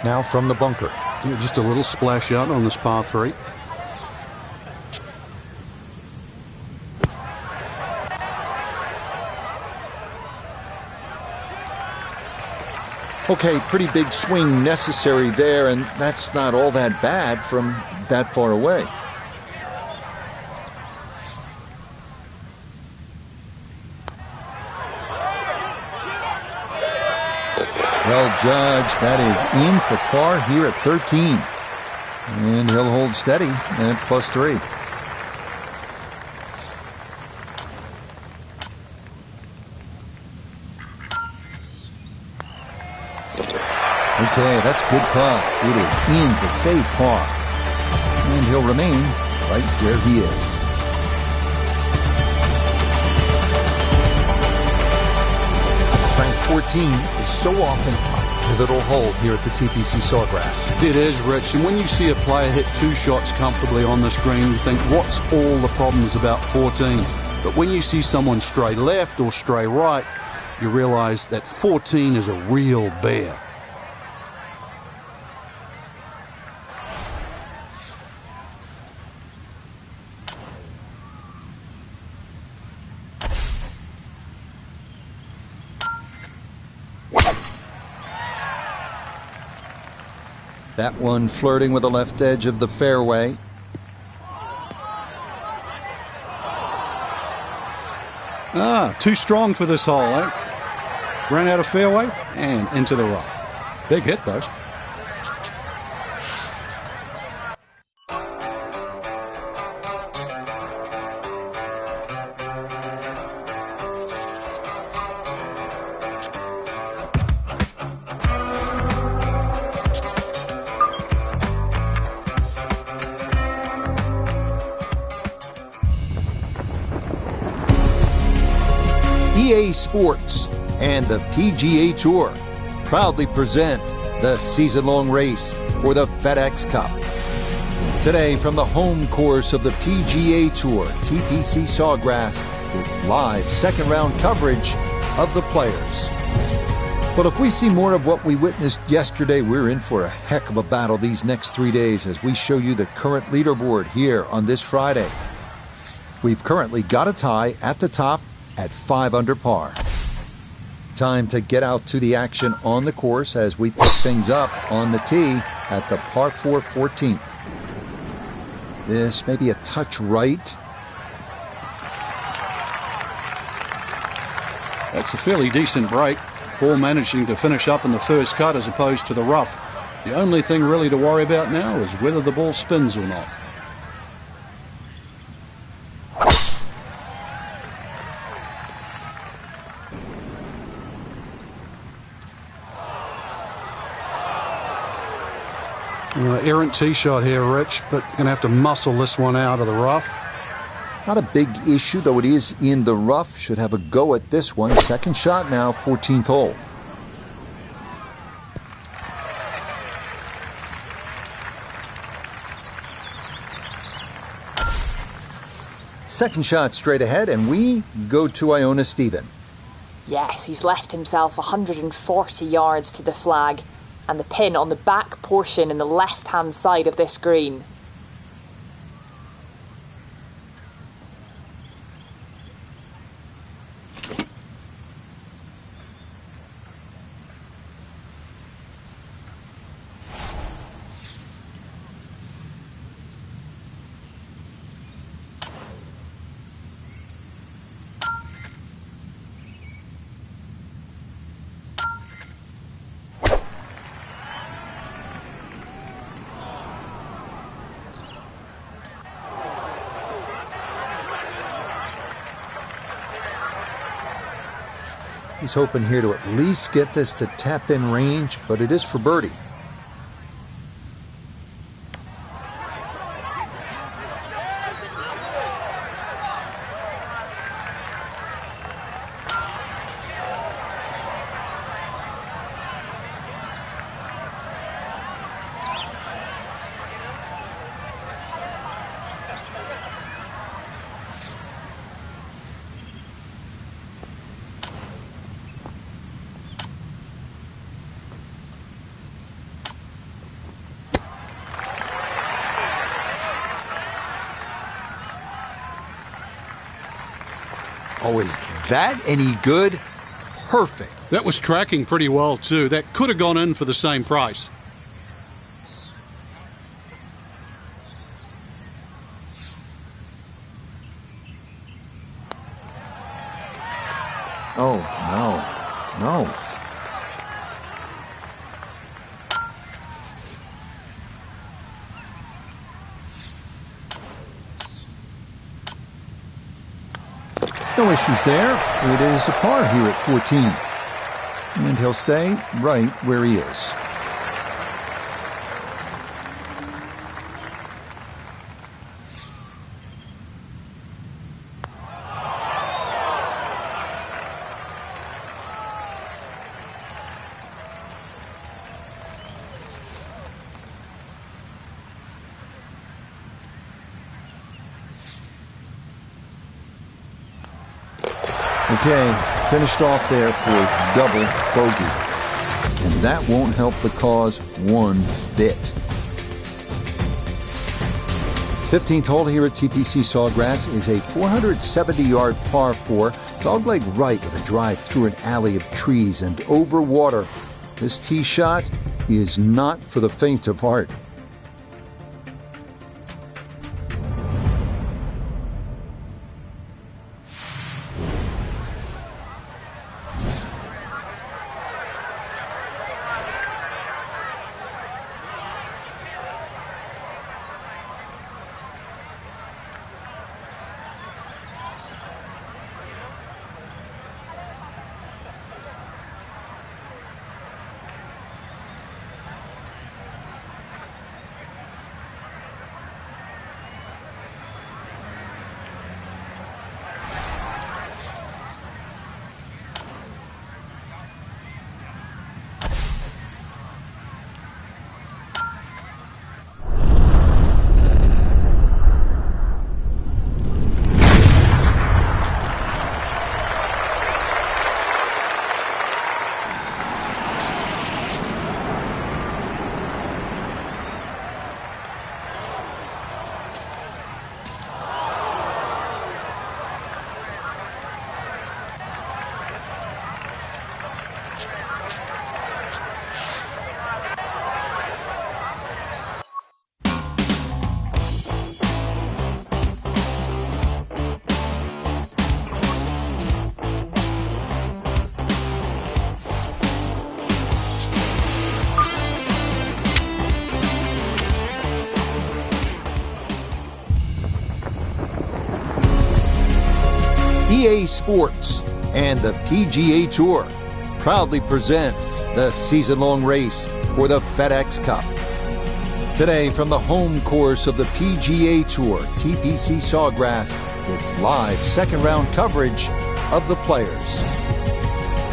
Speaker 5: Now from the bunker.
Speaker 2: Yeah, just a little splash out on this par 3.
Speaker 1: Okay, pretty big swing necessary there, and that's not all that bad from that far away. Well judged. That is in for par here at 13. And he'll hold steady at +3. Okay, that's good putt. It is in to save par. And he'll remain right where he is. Frank, 14 is so often a pivotal hole here at the TPC Sawgrass.
Speaker 2: It is, Rich. And when you see a player hit 2 shots comfortably on this green, you think, what's all the problems about 14? But when you see someone stray left or stray right, you realize that 14 is a real bear.
Speaker 1: That one flirting with the left edge of the fairway.
Speaker 2: Too strong for this hole, eh? Ran out of fairway and into the rough. Big hit, though.
Speaker 1: EA Sports and the PGA Tour proudly present the season-long race for the FedEx Cup. Today, from the home course of the PGA Tour, TPC Sawgrass, it's live second-round coverage of the players. But if we see more of what we witnessed yesterday, we're in for a heck of a battle these next 3 days as we show you the current leaderboard here on this Friday. We've currently got a tie at the top at 5 under par. Time to get out to the action on the course as we pick things up on the tee at the par 4 14th. This may be a touch right.
Speaker 2: That's a fairly decent break. Ball managing to finish up in the first cut as opposed to the rough. The only thing really to worry about now is whether the ball spins or not. Errant tee shot here, Rich, but going to have to muscle this one out of the rough.
Speaker 1: Not a big issue, though it is in the rough. Should have a go at this one. Second shot now, 14th hole. Second shot straight ahead, and we go to Iona Stephen.
Speaker 3: Yes, he's left himself 140 yards to the flag and the pin on the back portion in the left-hand side of this green.
Speaker 1: He's hoping here to at least get this to tap-in range, but it is for birdie. Oh, is that any good? Perfect.
Speaker 2: That was tracking pretty well, too. That could have gone in for the same price.
Speaker 1: Oh, no. No. No issues there. It is a par here at 14. And he'll stay right where he is. Okay, finished off there for a double bogey. And that won't help the cause one bit. 15th hole here at TPC Sawgrass is a 470-yard par 4, dogleg right with a drive through an alley of trees and over water. This tee shot is not for the faint of heart. EA Sports and the PGA Tour proudly present the season-long race for the FedEx Cup. Today, from the home course of the PGA Tour, TPC Sawgrass, it's live second-round coverage of the players.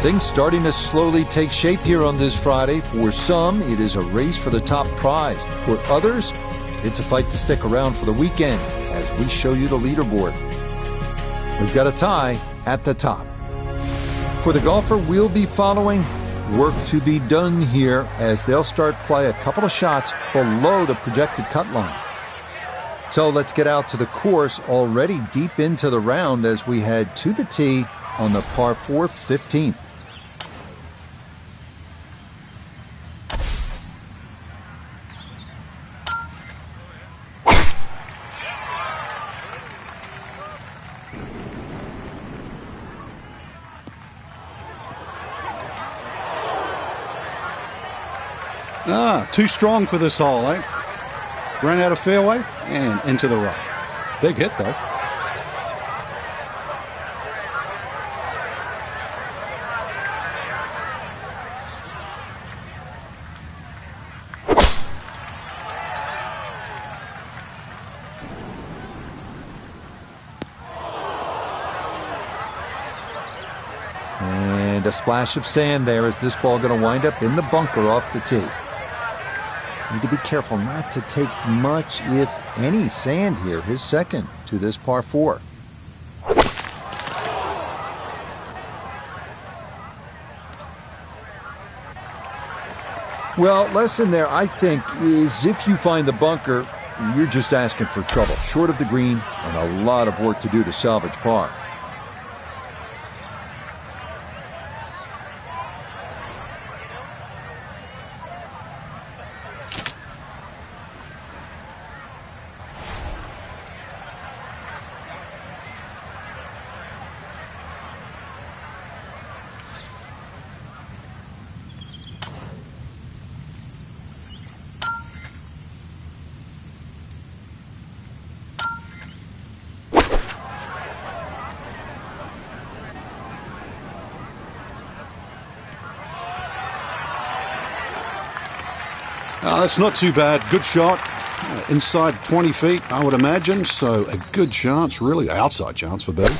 Speaker 1: Things starting to slowly take shape here on this Friday. For some, it is a race for the top prize. For others, it's a fight to stick around for the weekend as we show you the leaderboard. We've got a tie at the top. For the golfer we'll be following, work to be done here as they'll start play a couple of shots below the projected cut line. So let's get out to the course already deep into the round as we head to the tee on the par 4 15th.
Speaker 2: Too strong for this hole, eh? Ran out of fairway and into the rough. Big hit, though.
Speaker 1: And a splash of sand there. Is this ball going to wind up in the bunker off the tee? Need to be careful not to take much, if any, sand here. His second to this par 4. Well, lesson there, I think, is if you find the bunker, you're just asking for trouble. Short of the green and a lot of work to do to salvage par.
Speaker 2: That's not too bad. Good shot. Inside 20 feet, I would imagine. So a good chance, really outside chance for birdie.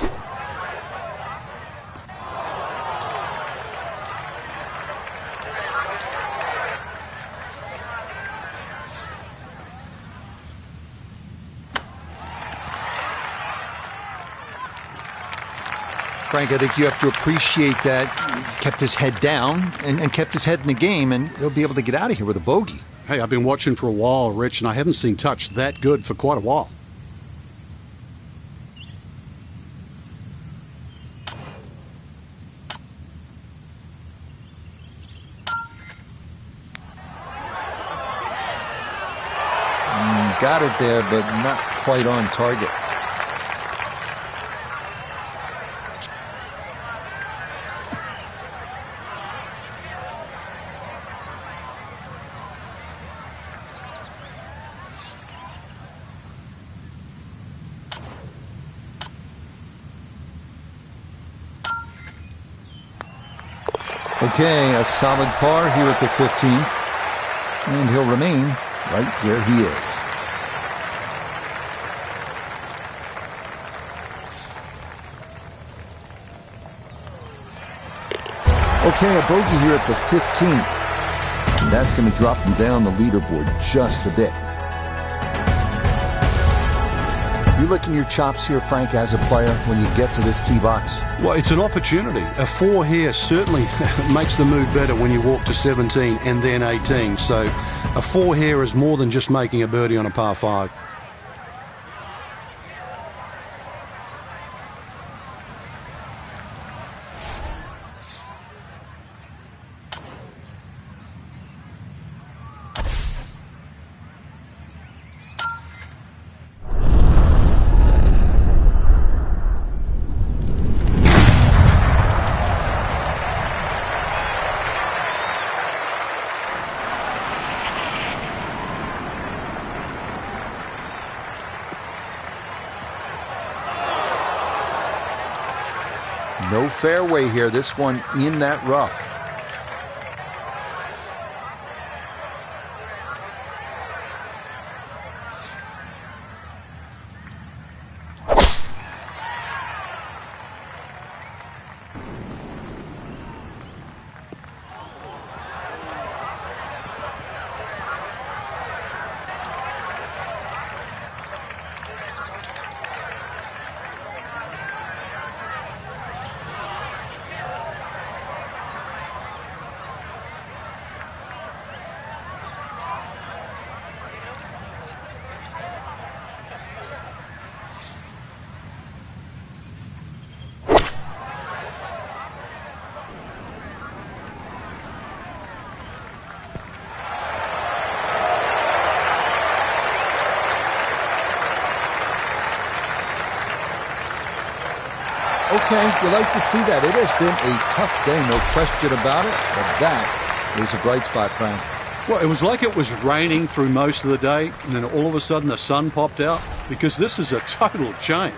Speaker 1: Frank, I think you have to appreciate that he kept his head down and kept his head in the game, and he'll be able to get out of here with a bogey.
Speaker 2: Hey, I've been watching for a while, Rich, and I haven't seen touch that good for quite a while.
Speaker 1: got it there, but not quite on target. Okay, a solid par here at the 15th, and he'll remain right where he is. Okay, a bogey here at the 15th, and that's going to drop him down the leaderboard just a bit. You licking your chops here, Frank, as a player when you get to this tee box?
Speaker 2: Well, it's an opportunity. A 4 here certainly makes the mood better when you walk to 17 and then 18. So a 4 here is more than just making a birdie on a par 5.
Speaker 1: No fairway here, this one in that rough. Okay, you like to see that. It has been a tough day, no question about it, but that is a bright spot, Frank.
Speaker 2: Well, it was like it was raining through most of the day, and then all of a sudden the sun popped out, because this is a total change.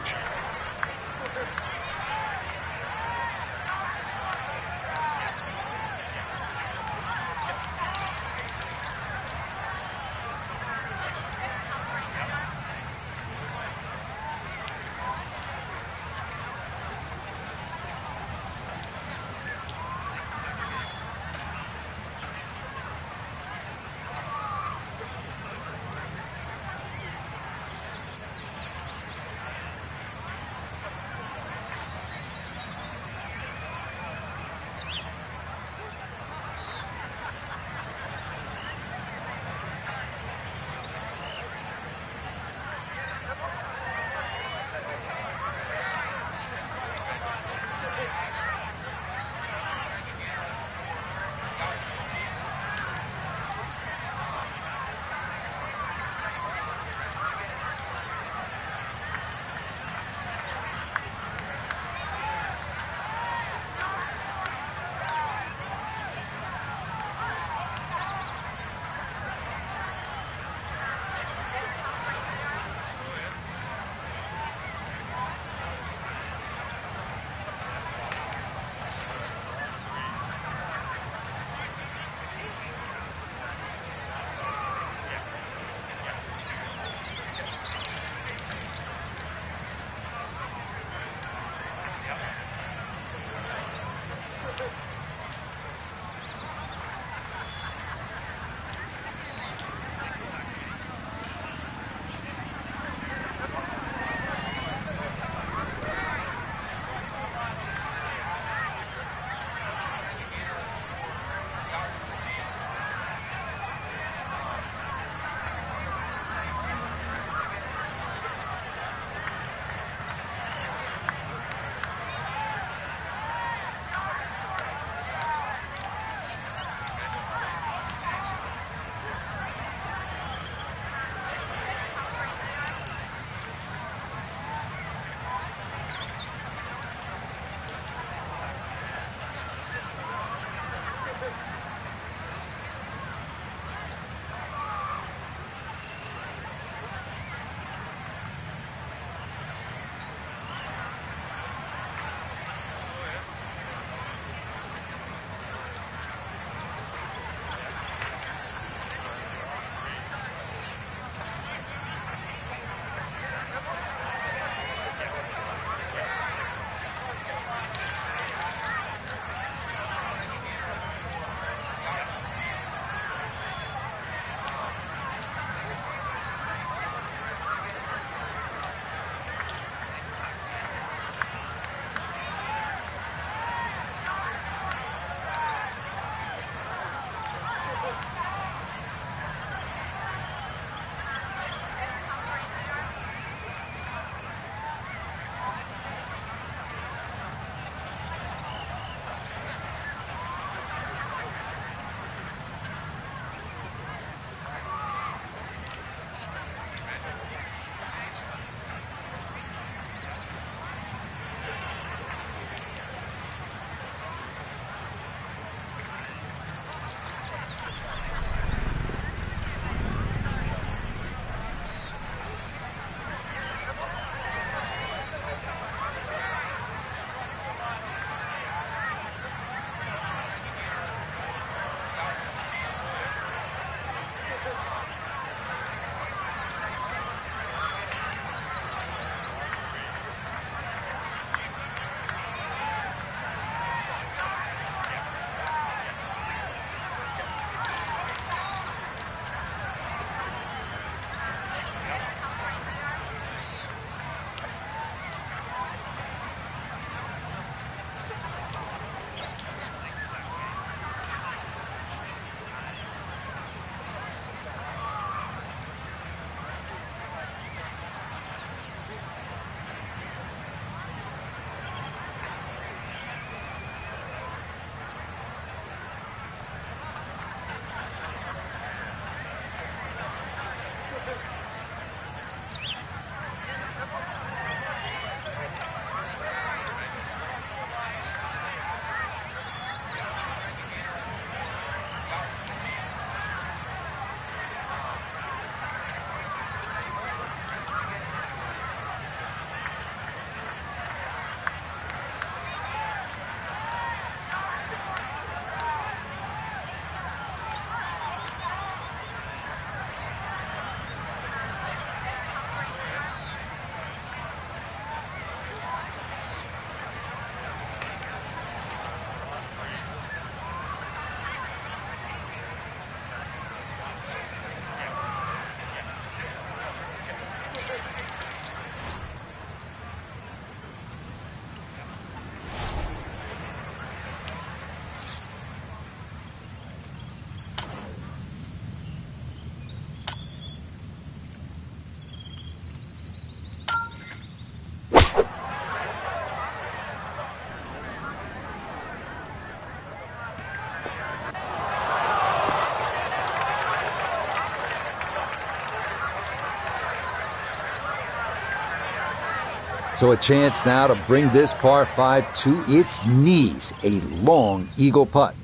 Speaker 1: So a chance now to bring this par 5 to its knees. A long eagle putt.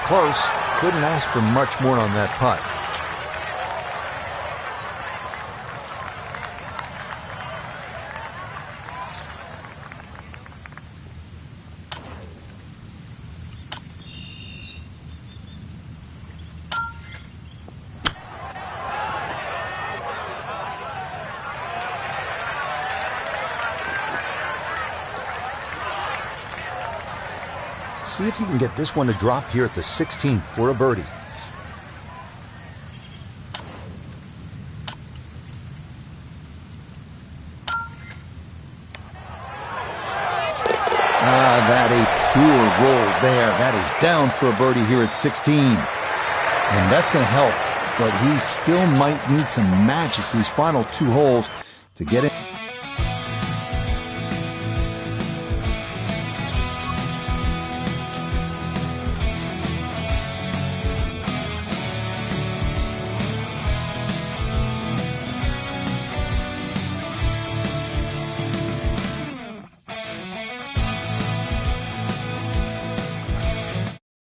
Speaker 5: Close. Couldn't ask for much more on that putt. See if he can get this one to drop here at the 16th for a birdie.
Speaker 1: That a pure roll there. That is down for a birdie here at 16. And that's going to help, but he still might need some magic these final 2 holes to get it.